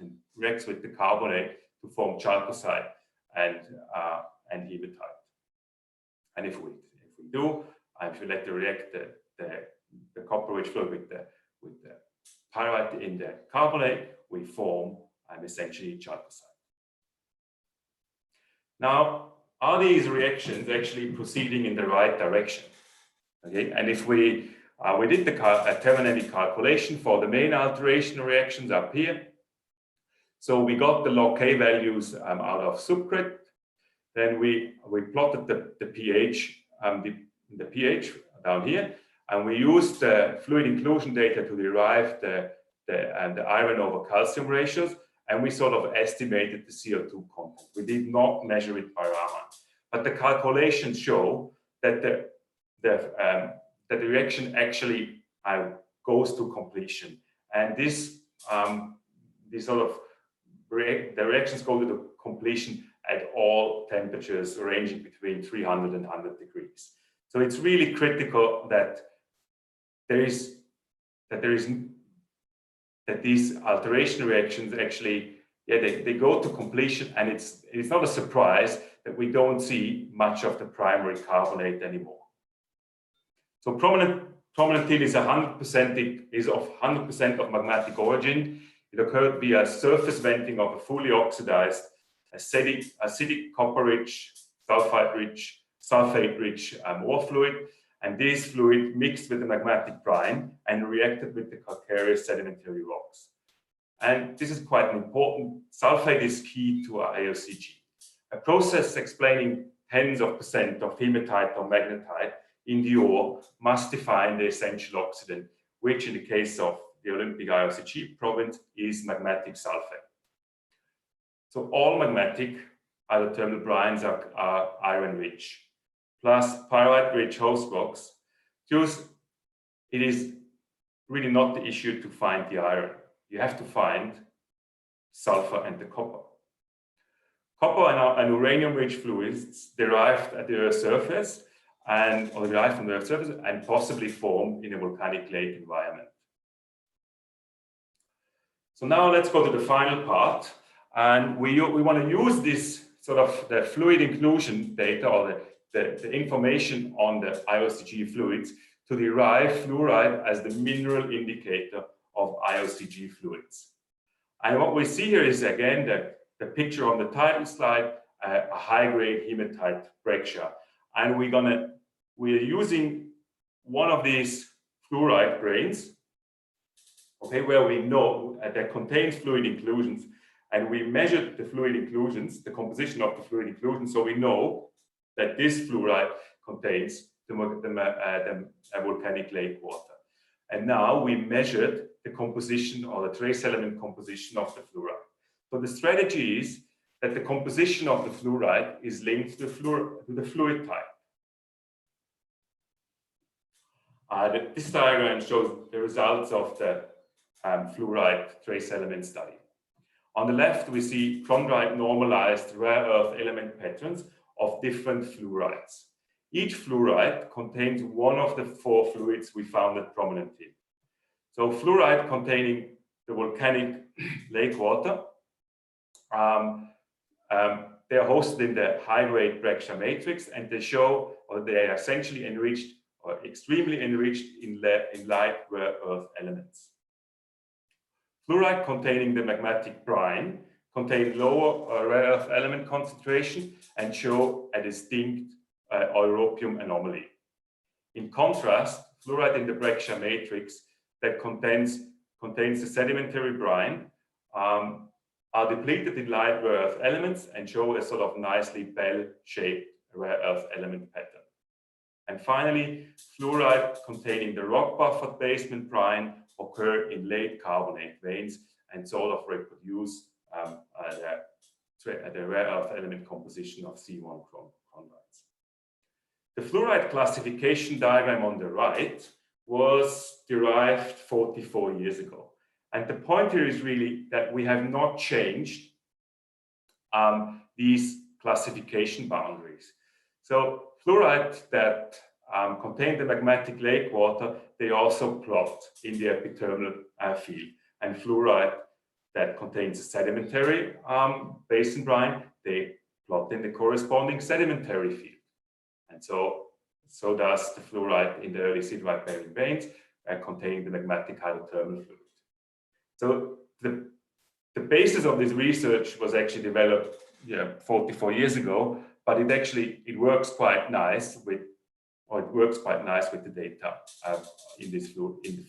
with the carbonate to form chalcocite and hematite. And if we do, and if we let react the copper-rich fluid with the pyrite in the carbonate, we form essentially chalcocite. Now, are these reactions actually proceeding in the right direction? Okay, and if we did the thermodynamic calculation for the main alteration reactions up here. So we got the log K values out of subgrid. Then we plotted the pH, the pH down here, and we used the fluid inclusion data to derive the iron over calcium ratios, and we sort of estimated the CO2 content. We did not measure it by Raman, but the calculations show that the reaction actually goes to completion, and these sort of the reactions go to the completion at all temperatures ranging between 300 and 100 degrees. So it's really critical that these alteration reactions actually, they go to completion, and it's not a surprise that we don't see much of the primary carbonate anymore. So prominent till is 100% of magmatic origin. It occurred via surface venting of a fully oxidized acidic copper-rich, sulfate-rich ore fluid, and this fluid mixed with the magmatic brine and reacted with the calcareous sedimentary rocks. And this is quite important. Sulfate is key to our IOCG. A process explaining tens of % of hematite or magnetite in the ore must define the essential oxidant, which in the case of the Olympic IOCG province is magmatic sulfate. So all magmatic hydrothermal brines are iron-rich, plus pyrite-rich host rocks. Just, it is really not the issue to find the iron. You have to find sulfur and the copper. Copper and uranium-rich fluids derived at the Earth's surface or derived from the Earth's surface and possibly formed in a volcanic lake environment. So now let's go to the final part, and we want to use this sort of the fluid inclusion data or the information on the IOCG fluids to derive fluoride as the mineral indicator of IOCG fluids. And what we see here is again the picture on the title slide, a high-grade hematite breccia, and we're using one of these fluoride grains, okay, where we know that contains fluid inclusions, and we measured the fluid inclusions, the composition of the fluid inclusions, so we know that this fluoride contains the volcanic lake water. And now we measured the composition or the trace element composition of the fluoride. So the strategy is that the composition of the fluoride is linked to the fluid type. This diagram shows the results of the fluoride trace element study. On the left, we see chondrite normalized rare earth element patterns of different fluorides. Each fluoride contains one of the 4 fluids we found at prominent tip. So fluoride containing the volcanic lake water. They are hosted in the high-grade breccia matrix, and they show, or they are essentially enriched or extremely enriched in light rare earth elements. Fluoride containing the magmatic brine contain lower rare earth element concentration and show a distinct europium anomaly. In contrast, fluoride in the breccia matrix that contains the sedimentary brine are depleted in light rare earth elements and show a sort of nicely bell-shaped rare earth element pattern. And finally, fluoride containing the rock buffered basement brine occur in late carbonate veins and sort of reproduce the rare earth element composition of C1 chondrites. The fluoride classification diagram on the right was derived 44 years ago. And the point here is really that we have not changed these classification boundaries. So fluoride that contain the magmatic lake water, they also plot in the epithermal field. And fluoride that contains a sedimentary basin brine, they plot in the corresponding sedimentary field. And so does the fluoride in the early siderite bearing veins containing the magmatic hydrothermal fluid. So the basis of this research was actually developed 44 years ago, but it works quite nice with the data in the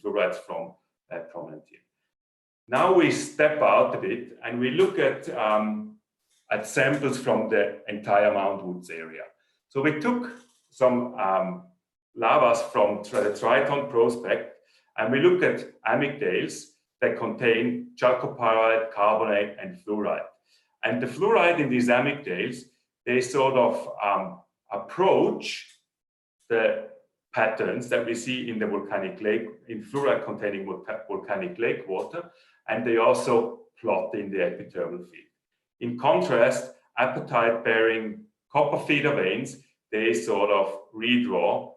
fluorides from prominent here. Now we step out a bit and we look at samples from the entire Mount Woods area. So we took some lavas from the Triton prospect and we looked at amygdales that contain chalcopyrite, carbonate, and fluoride. And the fluoride in these amygdales, they sort of approach the patterns that we see in the volcanic lake, in fluoride containing volcanic lake water, and they also plot in the epithermal field. In contrast, apatite-bearing copper feeder veins, they sort of redraw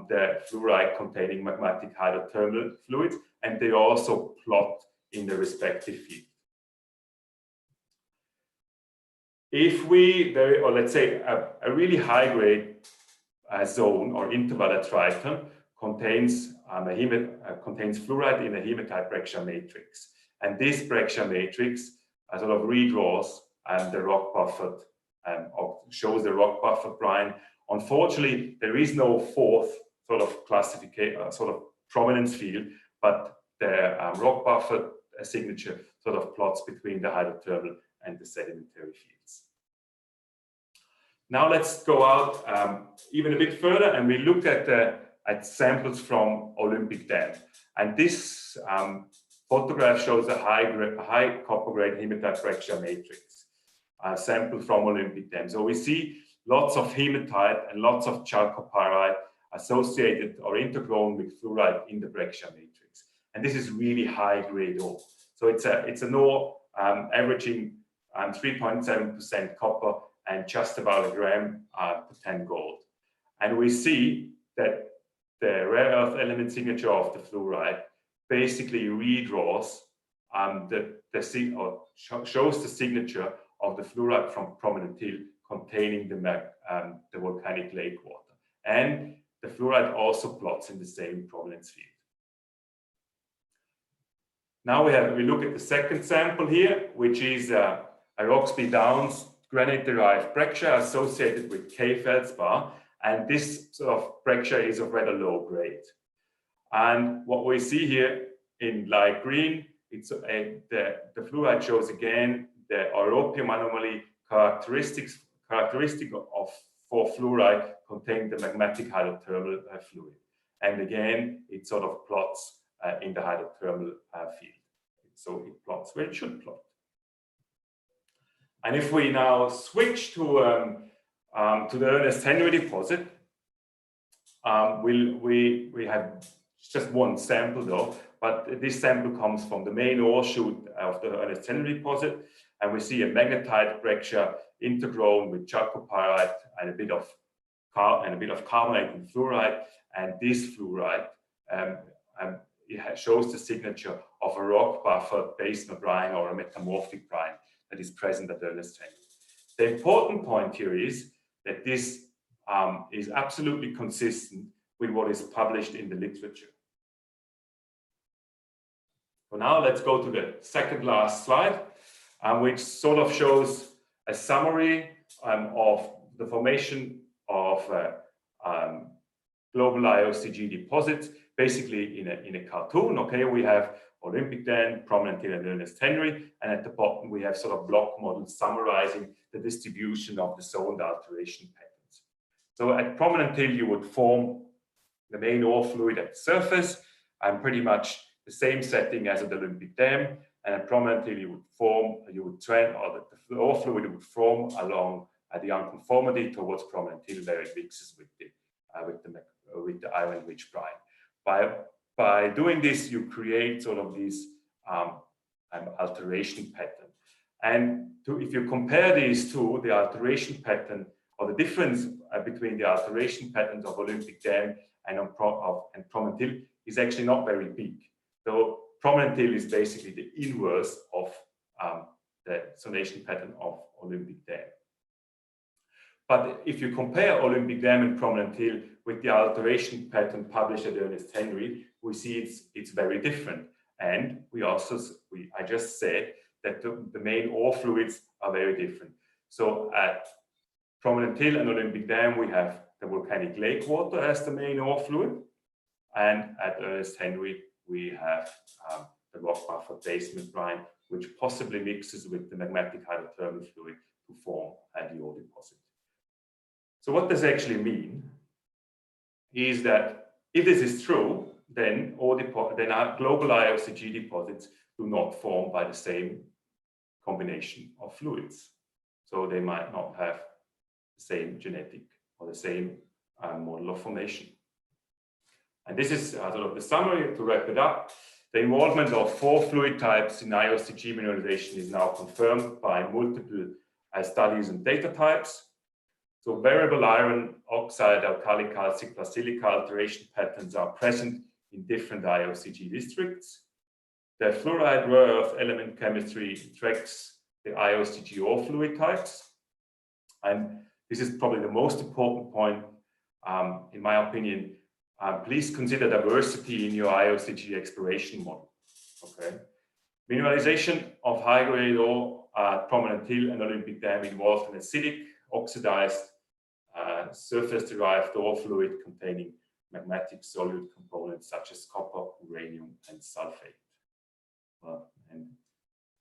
the fluoride containing magmatic hydrothermal fluids, and they also plot in the respective field. If we, or let's say a really high-grade zone or interval at Triton contains fluoride in a hematite breccia matrix, and this breccia matrix sort of redraws the rock buffered or shows the rock buffered brine. Unfortunately, there is no fourth sort of classification, sort of prominence field, but the rock buffered signature sort of plots between the hydrothermal and the sedimentary fields. Now let's go out even a bit further and we look at samples from Olympic Dam. And this photograph shows a high copper grade hematite breccia matrix sample from Olympic Dam. So we see lots of hematite and lots of chalcopyrite associated or intergrown with fluoride in the breccia matrix. And this is really high grade ore. So it's an ore averaging 3.7% copper and just about a gram per 10 gold. And we see that the rare earth element signature of the fluoride basically redraws shows the signature of the fluoride from prominent hill containing the volcanic lake water. And the fluoride also plots in the same prominence field. Now we look at the second sample here, which is a Roxby Downs granite-derived breccia associated with K feldspar, and this sort of breccia is of rather low grade. And what we see here in light green, it's the fluoride shows again the europium anomaly characteristic for fluoride containing the magmatic hydrothermal fluid. And again, it sort of plots in the hydrothermal field. So it plots where it should plot. And if we now switch to the Ernest Henry deposit, we have just one sample though, but this sample comes from the main ore shoot of the Ernest Henry deposit, and we see a magnetite breccia intergrown with chalcopyrite and a bit of carbonate and fluoride, and this fluoride shows the signature of a rock buffer basement brine or a metamorphic brine that is present at Ernest Henry. The important point here is that this is absolutely consistent with what is published in the literature. So now let's go to the second last slide, which sort of shows a summary of the formation of global IOCG deposits, basically in a cartoon. Okay, we have Olympic Dam, Prominent Hill, and Ernest Henry, and at the bottom we have sort of block models summarizing the distribution of the zoned alteration patterns. So at Prominent Hill you would form the main ore fluid at the surface, and pretty much the same setting as at Olympic Dam, and at Prominent Hill you would trend, or the ore fluid would form along the unconformity towards Prominent Hill, where it mixes with the iron-rich brine. By doing this, you create sort of this alteration pattern. And if you compare these two, the alteration pattern, or the difference between the alteration patterns of Olympic Dam and Prominent Hill is actually not very big. So Prominent Hill is basically the inverse of the zonation pattern of Olympic Dam. But if you compare Olympic Dam and Prominent Hill with the alteration pattern published at Ernest Henry, we see it's very different. And I just said that the main ore fluids are very different. So at Prominent Hill and Olympic Dam, we have the volcanic lake water as the main ore fluid. And at Ernest Henry, we have the rock buffer basement brine, which possibly mixes with the magmatic hydrothermal fluid to form the ore deposit. So what does actually mean is that if this is true, then our global IOCG deposits do not form by the same combination of fluids. So they might not have the same genetic or the same model of formation. And this is sort of the summary to wrap it up. The involvement of 4 fluid types in IOCG mineralization is now confirmed by multiple studies and data types. So variable iron oxide, alkali calcic plus silica alteration patterns are present in different IOCG districts. The fluoride rare earth element chemistry tracks the IOCG ore fluid types. And this is probably the most important point, in my opinion. Please consider diversity in your IOCG exploration model. Okay. Mineralization of high-grade ore at Prominent Hill and Olympic Dam involved an acidic, oxidized, surface-derived ore fluid containing magmatic solute components such as copper, uranium, and sulfate. And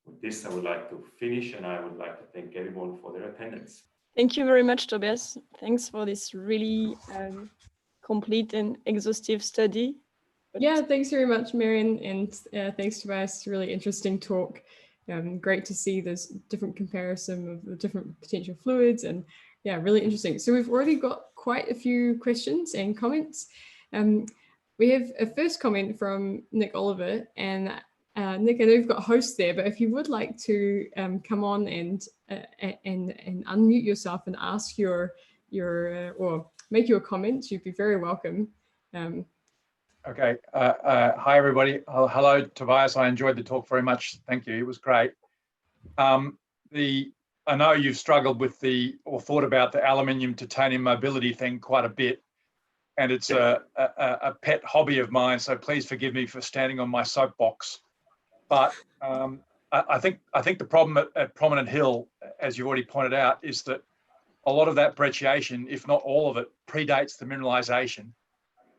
with this, I would like to finish, and I would like to thank everyone for their attendance. Thank you very much, Tobias. Thanks for this really complete and exhaustive study. Yeah, thanks very much, Marion, and thanks, Tobias. Really interesting talk. Great to see this different comparison of the different potential fluids, and yeah, really interesting. So we've already got quite a few questions and comments. We have a first comment from Nick Oliver, and Nick, I know you've got a host there, but if you would like to come on and unmute yourself and ask your or make your comments, you'd be very welcome. Okay. Hi, everybody. Hello, Tobias. I enjoyed the talk very much. Thank you. It was great. I know you've struggled with or thought about the aluminium titanium mobility thing quite a bit, and it's a pet hobby of mine. So please forgive me for standing on my soapbox. But I think the problem at Prominent Hill, as you've already pointed out, is that a lot of that brecciation, if not all of it, predates the mineralization.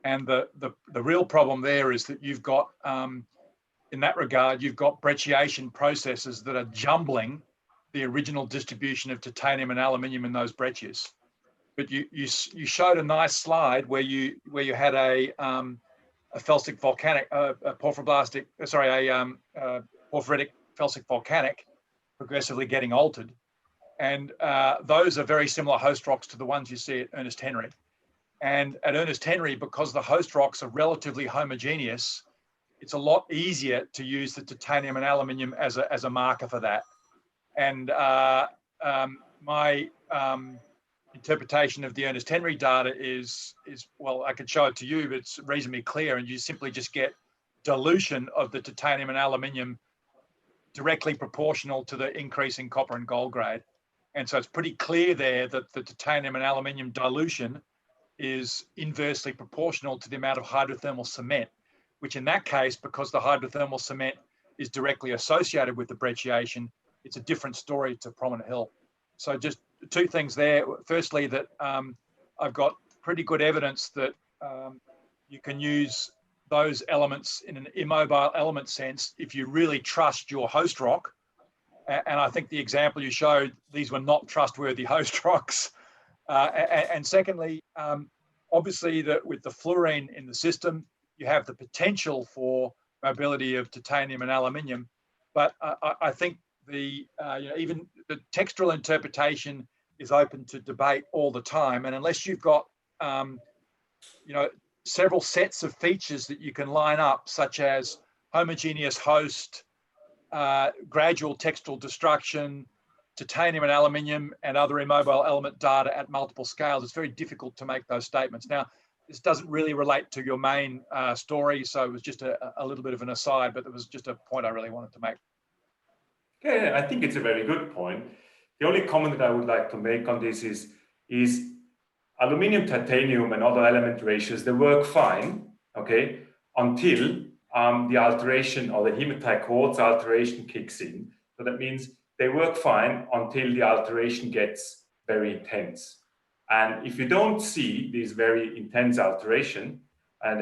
And the real problem there is that you've got, in that regard, you've got brecciation processes that are jumbling the original distribution of titanium and aluminium in those breccias. But you showed a nice slide where you had a felsic volcanic, porphyritic felsic volcanic progressively getting altered. And those are very similar host rocks to the ones you see at Ernest Henry. And at Ernest Henry, because the host rocks are relatively homogeneous, it's a lot easier to use the titanium and aluminium as a marker for that. And my interpretation of the Ernest Henry data is, well, I could show it to you, but it's reasonably clear. And you simply just get dilution of the titanium and aluminium directly proportional to the increase in copper and gold grade. And so it's pretty clear there that the titanium and aluminium dilution is inversely proportional to the amount of hydrothermal cement, which in that case, because the hydrothermal cement is directly associated with the brecciation, it's a different story to Prominent Hill. So just two things there. Firstly, that I've got pretty good evidence that you can use those elements in an immobile element sense if you really trust your host rock. And I think the example you showed, these were not trustworthy host rocks. And secondly, obviously that with the fluorine in the system, you have the potential for mobility of titanium and aluminium. But I think the even the textural interpretation is open to debate all the time. And unless you've got several sets of features that you can line up, such as homogeneous host, gradual textile destruction, titanium and aluminium, and other immobile element data at multiple scales, it's very difficult to make those statements. Now, this doesn't really relate to your main story, so it was just a little bit of an aside, but it was just a point I really wanted to make. Yeah, I think it's a very good point. The only comment that I would like to make on this is aluminium, titanium, and other element ratios, they work fine, okay, until the alteration or the hematite quartz alteration kicks in. So that means they work fine until the alteration gets very intense. And if you don't see this very intense alteration, and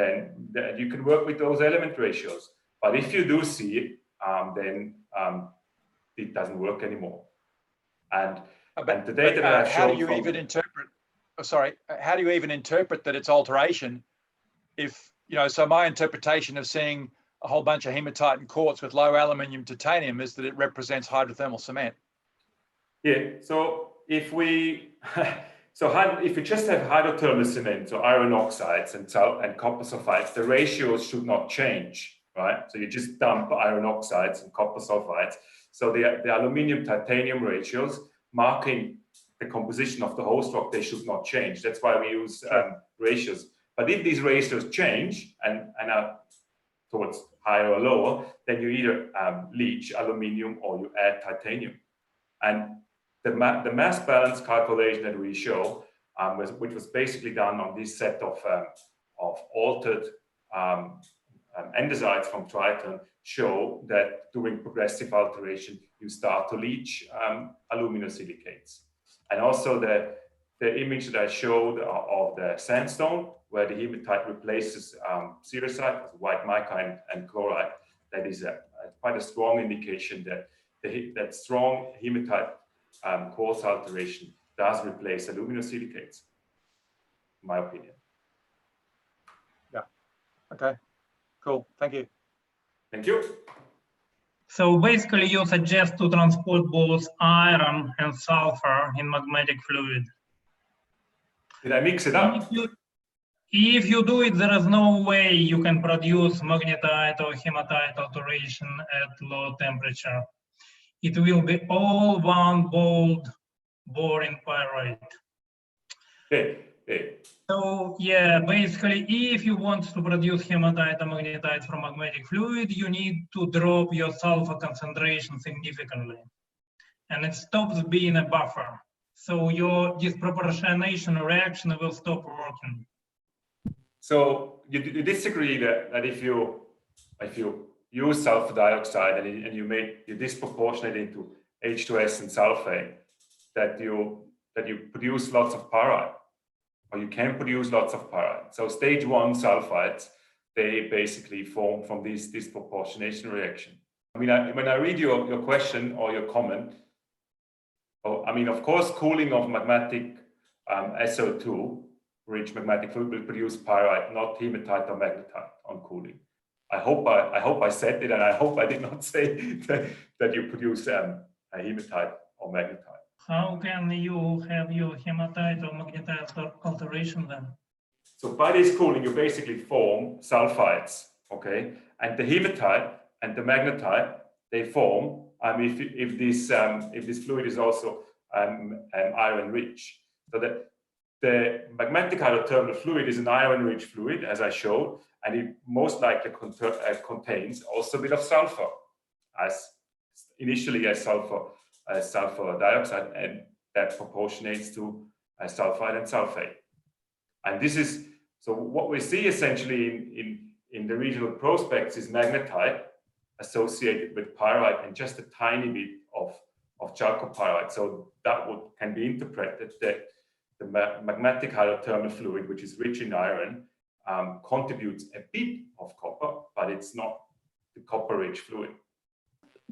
then you can work with those element ratios. But if you do see it, then it doesn't work anymore. And the data that I've shown, how do you even interpret? Oh, sorry, how do you even interpret that it's alteration? If so my interpretation of seeing a whole bunch of hematite and quartz with low aluminium titanium is that it represents hydrothermal cement. Yeah. So if we if you just have hydrothermal cement, so iron oxides and copper sulfides, the ratios should not change, right? So you just dump iron oxides and copper sulfides. So the aluminium titanium ratios marking the composition of the host rock, they should not change. That's why we use ratios. But if these ratios change and are towards higher or lower, then you either leach aluminium or you add titanium. And the mass balance calculation that we show, which was basically done on this set of altered andesites from Triton, show that during progressive alteration, you start to leach aluminosilicates. And also the image that I showed of the sandstone, where the hematite replaces sericite, white mica and chloride, that is quite a strong indication that that strong hematite quartz alteration does replace aluminosilicates, in my opinion. Yeah. Okay. Cool. Thank you. Thank you. So basically, you suggest to transport both iron and sulfur in magmatic fluid. Did I mix it up? If you do it, there is no way you can produce magnetite or hematite alteration at low temperature. It will be all one bold, boring pyrite. So yeah, basically, if you want to produce hematite or magnetite from magmatic fluid, you need to drop your sulfur concentration significantly, and it stops being a buffer. So your disproportionation reaction will stop working. So you disagree that if you use sulfur dioxide and you disproportionate into H2S and sulfate, that you produce lots of pyrite, or you can produce lots of pyrite. So stage 1 sulfides, they basically form from this disproportionation reaction. I mean, when I read your question or your comment, I mean, of course, cooling of magmatic SO2 rich magmatic fluid will produce pyrite, not hematite or magnetite on cooling. I hope I said it, and I hope I did not say that you produce a hematite or magnetite. How can you have your hematite or magnetite alteration then? So by this cooling, you basically form sulfides, okay? And the hematite and the magnetite, they form if this fluid is also iron rich. So that the magmatic hydrothermal fluid is an iron-rich fluid, as I showed, and it most likely contains also a bit of sulfur, as initially as sulfur dioxide, and that proportionates to sulfide and sulfate. And this is, so what we see essentially in the regional prospects is magnetite associated with pyrite and just a tiny bit of chalcopyrite. So that can be interpreted that the magmatic hydrothermal fluid, which is rich in iron, contributes a bit of copper, but it's not the copper-rich fluid.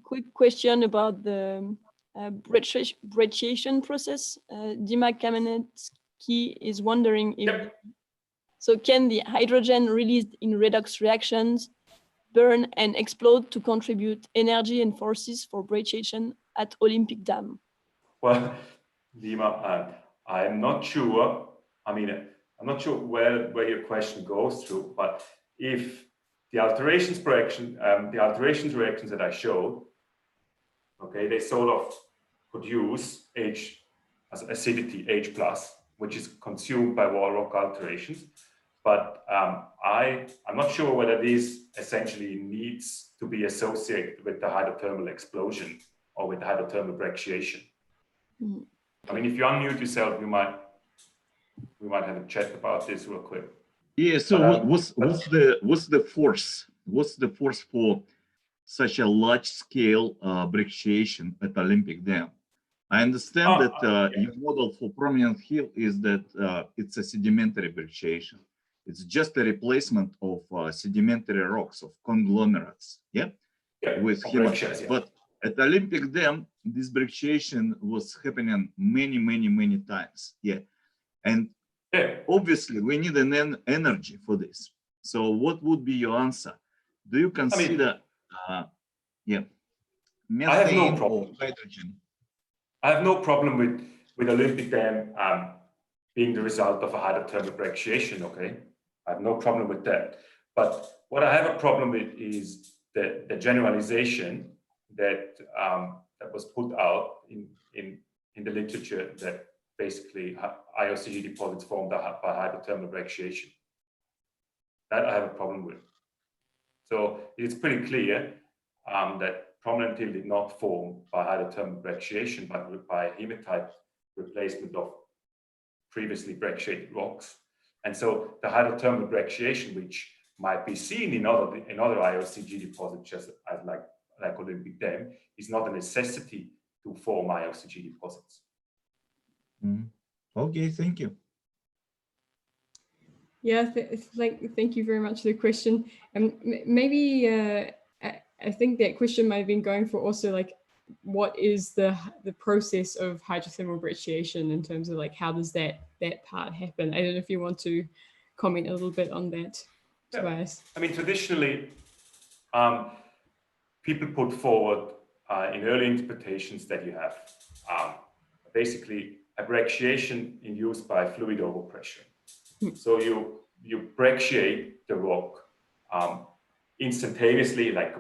Quick question about the brecciation process. Dima Kamenetsky is wondering if, Yep. So can the hydrogen released in redox reactions burn and explode to contribute energy and forces for brecciation at Olympic Dam? Well, Dima, I'm not sure. I mean, I'm not sure where your question goes to, but if the alterations reactions that I showed, okay, they sort of produce H as acidity, H+, which is consumed by wall rock alterations. But I'm not sure whether this essentially needs to be associated with the hydrothermal explosion or with the hydrothermal brecciation. Mm. I mean, if you unmute yourself, we might have a chat about this real quick. Yeah. So what's the force? What's the force for such a large scale brecciation at Olympic Dam? I understand that yeah. your model for prominent hill is that it's a sedimentary brecciation. It's just a replacement of sedimentary rocks, of conglomerates, yeah, with hematite. Yeah. But at Olympic Dam, this brecciation was happening many times, yeah. And obviously, we need an energy for this. So what would be your answer? Do you consider, methane or hydrogen? I have no problem with Olympic Dam being the result of a hydrothermal brecciation, okay? I have no problem with that. But what I have a problem with is the generalization that that was put out in the literature that basically IOCG deposits formed by hydrothermal brecciation. That I have a problem with. So it's pretty clear that prominent hill did not form by hydrothermal brecciation, but by hematite replacement of previously brecciated rocks. And so the hydrothermal brecciation, which might be seen in other IOCG deposits, just as like Olympic Dam, is not a necessity to form IOCG deposits. Okay, thank you. Yeah, thank you very much for the question. Maybe I think that question might have been going for also like, what is the process of hydrothermal brecciation in terms of like, how does that part happen? I don't know if you want to comment a little bit on that, Tobias. I mean, traditionally, people put forward in early interpretations that you have basically a brecciation induced by fluid overpressure. So you brecciate the rock instantaneously, like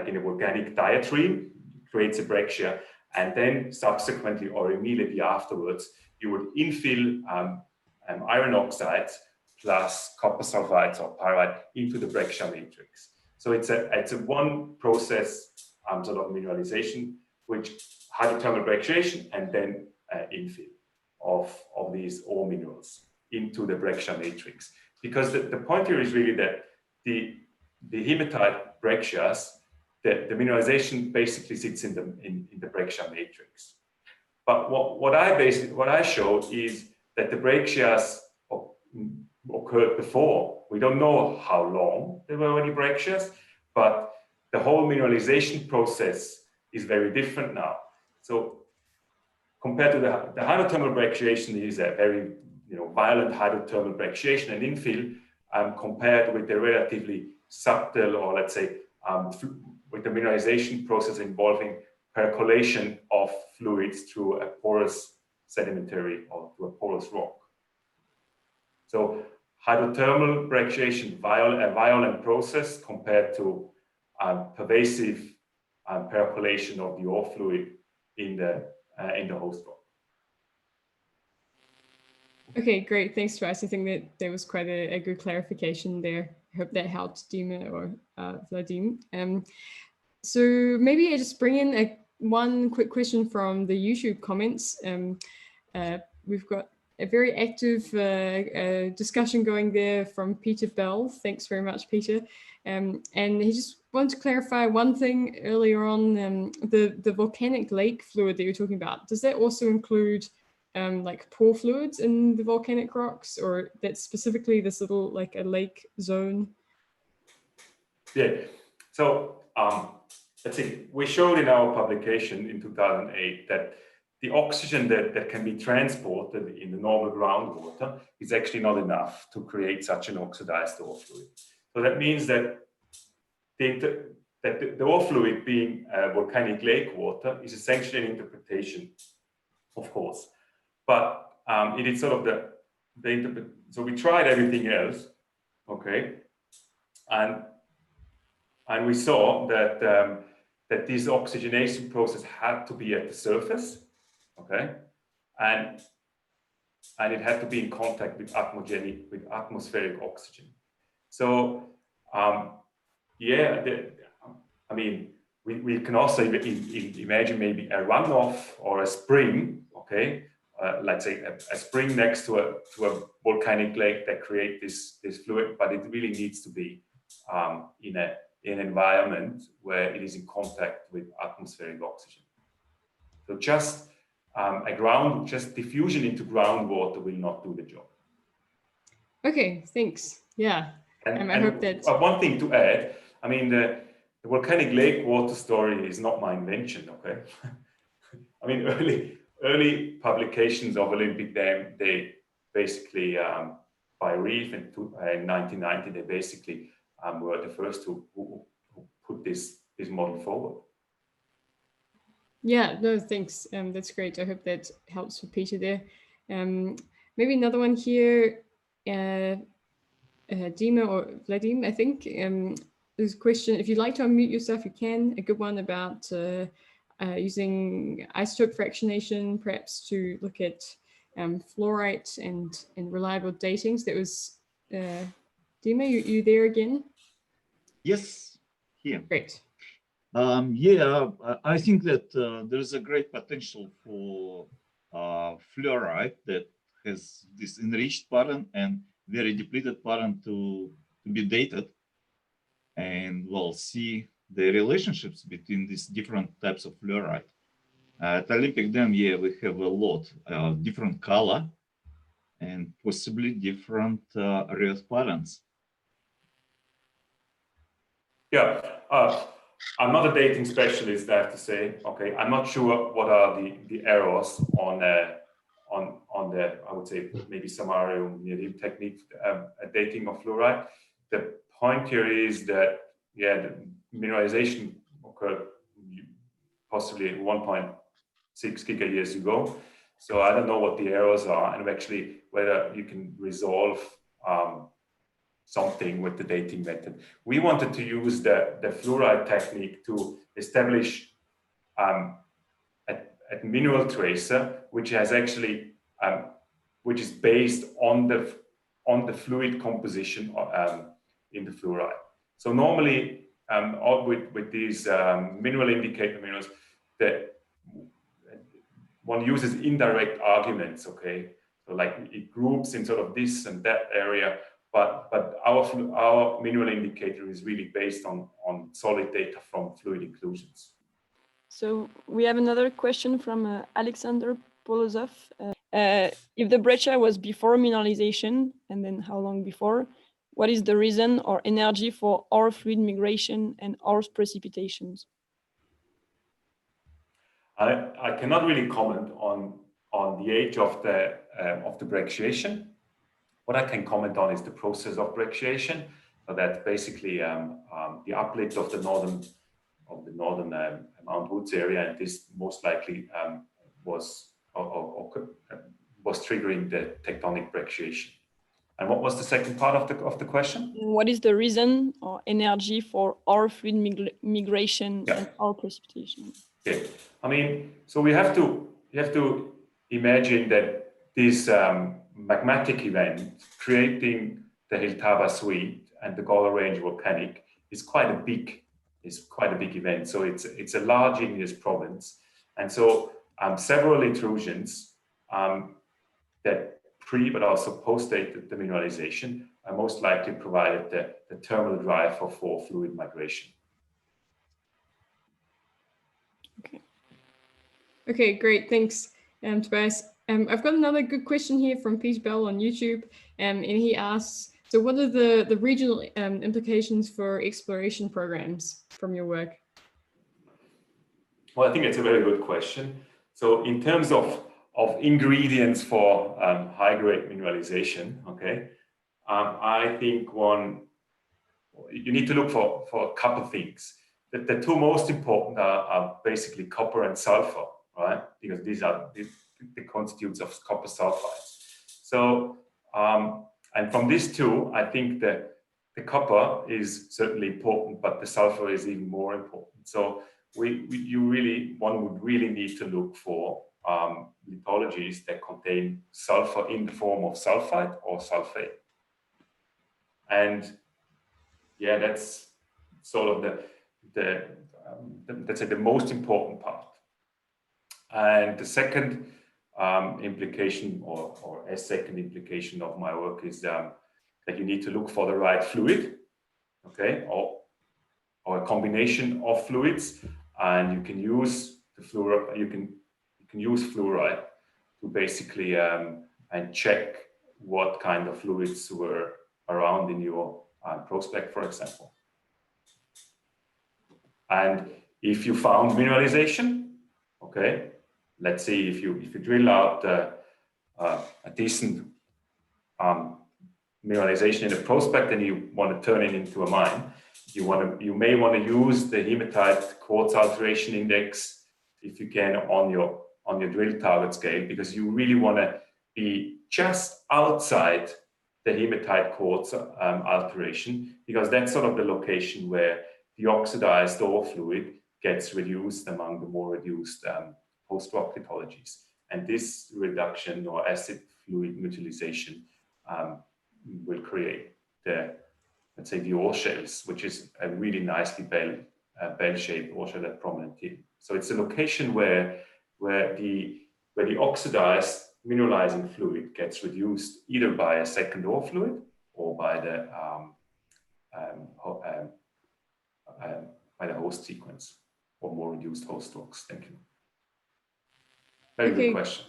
in a volcanic diatreme, creates a breccia, and then subsequently or immediately afterwards, you would infill iron oxides plus copper sulfides or pyrite into the breccia matrix. So it's a one process sort of mineralization, which hydrothermal brecciation and then infill of these ore minerals into the breccia matrix. Because the point here is really that the hematite breccias, the mineralization basically sits in the breccia matrix. But what I showed is that the breccias occurred before. We don't know how long there were already breccias, but the whole mineralization process is very different now. So compared to the hydrothermal brecciation is a very violent hydrothermal brecciation and infill, compared with the relatively subtle, or let's say with the mineralization process involving percolation of fluids through a porous sedimentary or to a porous rock. So hydrothermal brecciation, a violent process compared to pervasive percolation of the ore fluid in the host rock. Okay, great. Thanks, Tobias. I think that there was quite a good clarification there. I hope that helped Dima or Vladim. So maybe I just bring in one quick question from the YouTube comments. We've got a very active discussion going there from Peter Bell. Thanks very much, Peter. And he just wanted to clarify one thing earlier on, the volcanic lake fluid that you're talking about. Does that also include like pore fluids in the volcanic rocks, or that's specifically this little like a lake zone? Yeah, so let's see, we showed in our publication in 2008 that the oxygen that can be transported in the normal groundwater is actually not enough to create such an oxidized ore fluid. So that means that the ore fluid being volcanic lake water is essentially an interpretation, of course. But it is sort of so we tried everything else, okay, and we saw that that this oxygenation process had to be at the surface, okay, and it had to be in contact with atmospheric oxygen. So yeah, I mean, we can also imagine maybe a runoff or a spring, okay. Let's say a spring next to a volcanic lake that create this fluid, but it really needs to be in an environment where it is in contact with atmospheric oxygen. So just diffusion into groundwater will not do the job. Okay, thanks. Yeah, and I hope that. One thing to add, I mean, the volcanic lake water story is not my invention, okay? I mean, early publications of Olympic Dam, they basically, by Reef in 1990, they basically were the first who put this model forward. Yeah, no, thanks. That's great. I hope that helps for Peter there. Maybe another one here, Dima or Vladim, I think. There's a question, if you'd like to unmute yourself, you can. A good one about using isotope fractionation, perhaps to look at fluorite and reliable datings. That was, Dima, you there again? Yes, here. Great. Yeah, I think that there's a great potential for fluoride that has this enriched pattern and very depleted pattern to be dated. And we'll see the relationships between these different types of fluoride. At Olympic Dam, yeah, we have a lot of different color and possibly different earth patterns. Yeah, I'm not a dating specialist, I have to say. Okay, I'm not sure what are the errors on the I would say maybe CSIRO technique dating of fluoride. The point here is that the mineralization occurred possibly 1.6 gigayears ago. So I don't know what the errors are and actually whether you can resolve something with the dating method. We wanted to use the fluoride technique to establish a mineral tracer, which has actually which is based on the fluid composition in the fluoride. So normally, with these mineral indicator minerals, that one uses indirect arguments. Okay, so like it groups in sort of this and that area. But our mineral indicator is really based on solid data from fluid inclusions. So we have another question from Alexander Polozov. If the breccia was before mineralization, and then how long before, what is the reason or energy for ore fluid migration and ore precipitations? I cannot really comment on the age of the brecciation. What I can comment on is the process of brecciation. So that's basically the uplift of the northern Mount Woods area, and this most likely was triggering the tectonic brecciation. And what was the second part of the question? What is the reason or energy for ore fluid migration and ore precipitation? Okay, I mean, so you have to imagine that this magmatic event creating the Hiltaba Suite and the Gawler Range volcanic is quite a big event. So it's a large igneous province, and so several intrusions that pre but also post-dated the mineralization are most likely provided the terminal driver for fluid migration. Okay, great. Thanks, Tobias. I've got another good question here from Peter Bell on YouTube, and he asks, so what are the regional implications for exploration programs from your work? Well, I think it's a very good question. So in terms of ingredients for high-grade mineralization, okay, I think you need to look for a couple of things. The two most important are basically copper and sulfur, right? Because these are the constituents of copper sulfides. So, and from these two, I think that the copper is certainly important, but the sulfur is even more important. So one would really need to look for lithologies that contain sulfur in the form of sulfide or sulfate. And yeah, that's sort of the most important part. And the second implication, or a second implication of my work, is that you need to look for the right fluid, okay, or a combination of fluids, and you can use the fluoride. You can use fluoride to basically and check what kind of fluids were around in your prospect, for example. And if you found mineralization, okay, let's say if you drill out a decent mineralization in a prospect and you want to turn it into a mine, you may want to use the hematite quartz alteration index if you can on your drill target scale, because you really want to be just outside the hematite quartz alteration, because that's sort of the location where the oxidized ore fluid gets reduced among the more reduced post-rock lithologies. And this reduction or acid fluid mutualization will create let's say the ore shells, which is a really nicely bell-shaped ore shell at prominent tip. So it's a location where the oxidized mineralizing fluid gets reduced either by a second ore fluid or by the host sequence or more reduced host rocks. Thank you. Very good question.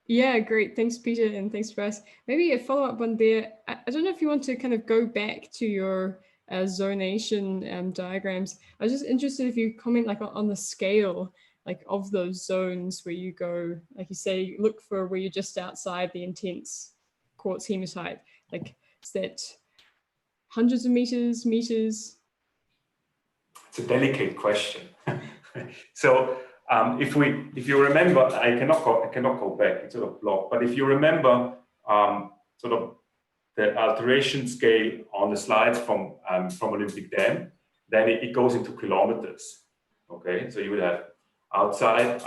Yeah, great. Thanks, Peter, and thanks, Tobias. Maybe a follow-up one there. I don't know if you want to kind of go back to your zonation diagrams. I was just interested if you comment like on the scale like of those zones where you go, like you say, look for where you're just outside the intense quartz hematite. Like, is that hundreds of meters? It's a delicate question. So if you remember, I cannot go back, it's sort of blocked, but if you remember sort of the alteration scale on the slides from Olympic Dam, then it goes into kilometers. Okay, so you would have outside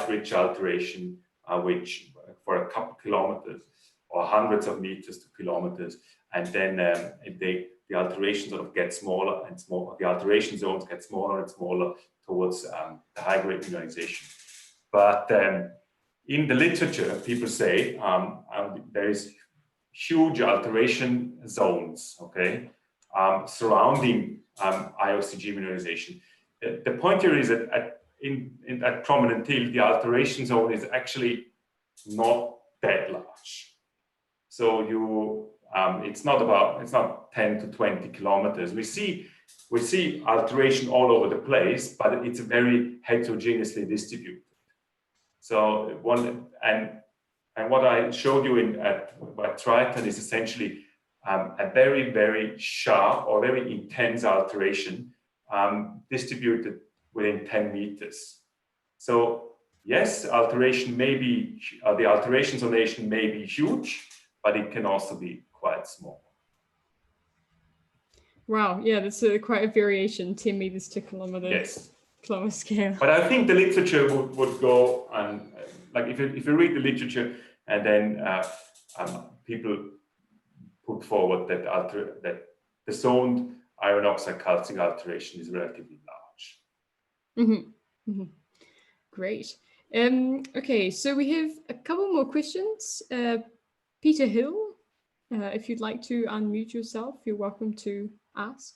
rich alteration, which for a couple kilometers or hundreds of meters to kilometers, and then the alteration sort of gets smaller and smaller. The alteration zones get smaller and smaller towards the high-grade mineralization. But in the literature, people say there is huge alteration zones, okay, surrounding IOCG mineralization. The point here is that at prominent till, the alteration zone is actually not that large. So it's not 10 to 20 kilometers. We see alteration all over the place, but it's very heterogeneously distributed. So what I showed you at Triton is essentially a very, very sharp or very intense alteration distributed within 10 meters. So yes, alteration may be, the alteration zonation may be huge, but it can also be quite small. Wow, yeah, that's quite a variation, 10 meters to kilometer. Yes. Kilometer scale. But I think the literature would go, and like if you read the literature and then people put forward that the zoned iron oxide calcium alteration is relatively large. Great. Okay, so we have a couple more questions. Peter Hill, if you'd like to unmute yourself, you're welcome to ask.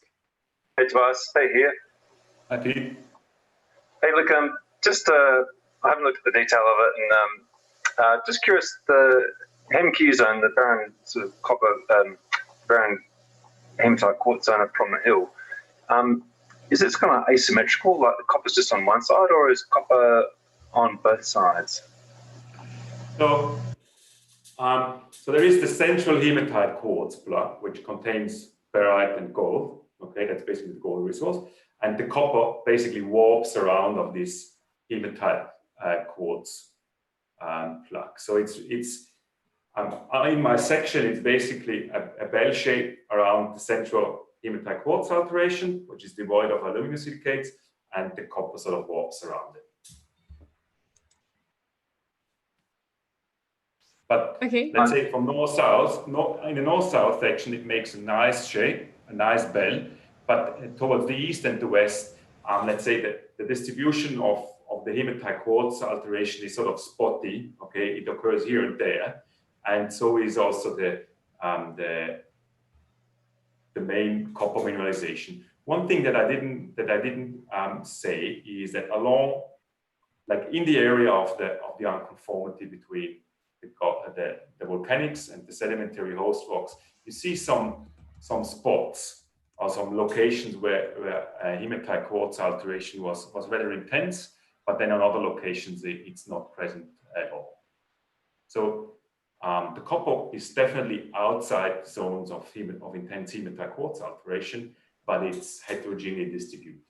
Hey Tobias, hey here. Hi Pete. Hey, look, I haven't looked at the detail of it, and just curious, the HemQ zone, the barren sort of copper, barren hematite quartz zone from the hill, is it kind of asymmetrical, like the copper's just on one side, or is copper on both sides? So, so there is the central hematite quartz block, which contains pyrite and gold. Okay, that's basically the gold resource, and the copper basically warps around of this hematite quartz plug. So it's in my section, it's basically a bell shape around the central hematite quartz alteration, which is devoid of aluminum silicates, and the copper sort of warps around it. But okay, let's say from north-south, in the north-south section, it makes a nice shape, a nice bell. But towards the east and the west, let's say that the distribution of the hematite quartz alteration is sort of spotty. Okay, it occurs here and there, and so is also the main copper mineralization. One thing that I didn't say is that along, like in the area of the unconformity between the volcanics and the sedimentary host rocks, you see some spots or some locations where hematite quartz alteration was rather intense, but then on other locations it's not present at all. So the copper is definitely outside zones of intense hematite quartz alteration, but it's heterogeneously distributed.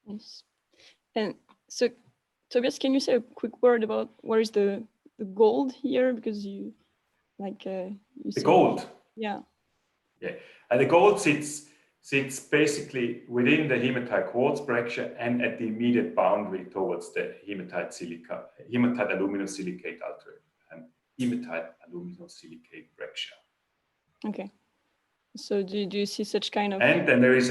Yes. And so, Tobias, can you say a quick word about where is the gold here? Because you the gold. Yeah. Yeah, and the gold sits basically within the hematite quartz breccia and at the immediate boundary towards the hematite aluminum silicate hematite aluminum silicate breccia. Okay. So do you see such kind of? And then there is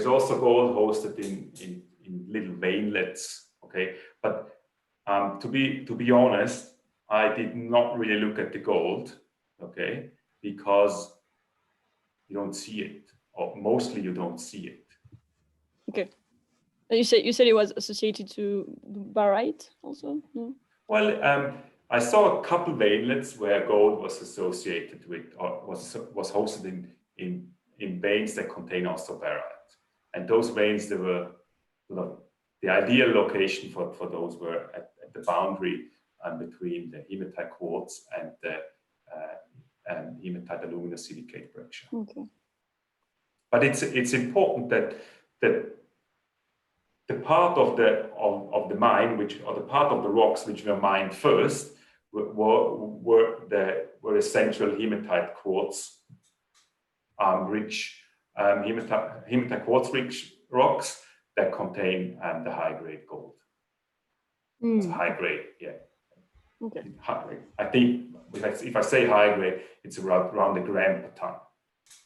also gold hosted in little veinlets. Okay, but to be honest, I did not really look at the gold. Okay, because you don't see it, or mostly you don't see it. Okay. You said it was associated to barite also? No? Well, I saw a couple veinlets where gold was associated with, or was hosted in veins that contain also barite, and those veins, they were the ideal location for those were at the boundary between the hematite quartz and the hematite aluminum silicate breccia. Okay. But it's important that the part of the mine, or the part of the rocks which were mined first, were the central hematite quartz rich hematite quartz rich rocks that contain the high grade gold. It's high grade, yeah. Okay. I think if I say high grade, it's around a gram per ton.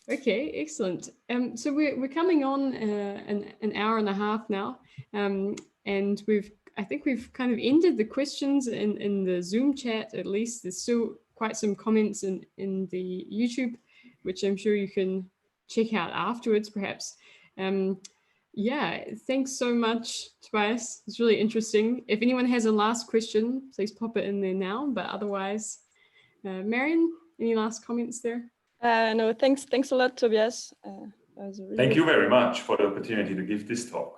Okay, excellent. So we're coming on an hour and a half now, and I think we've kind of ended the questions in the Zoom chat. At least there's still quite some comments in the YouTube, which I'm sure you can check out afterwards, perhaps. Yeah, thanks so much, Tobias. It's really interesting. If anyone has a last question, please pop it in there now. But otherwise, Marion, any last comments there? No, thanks a lot, Tobias. Thank you very much for the opportunity to give this talk.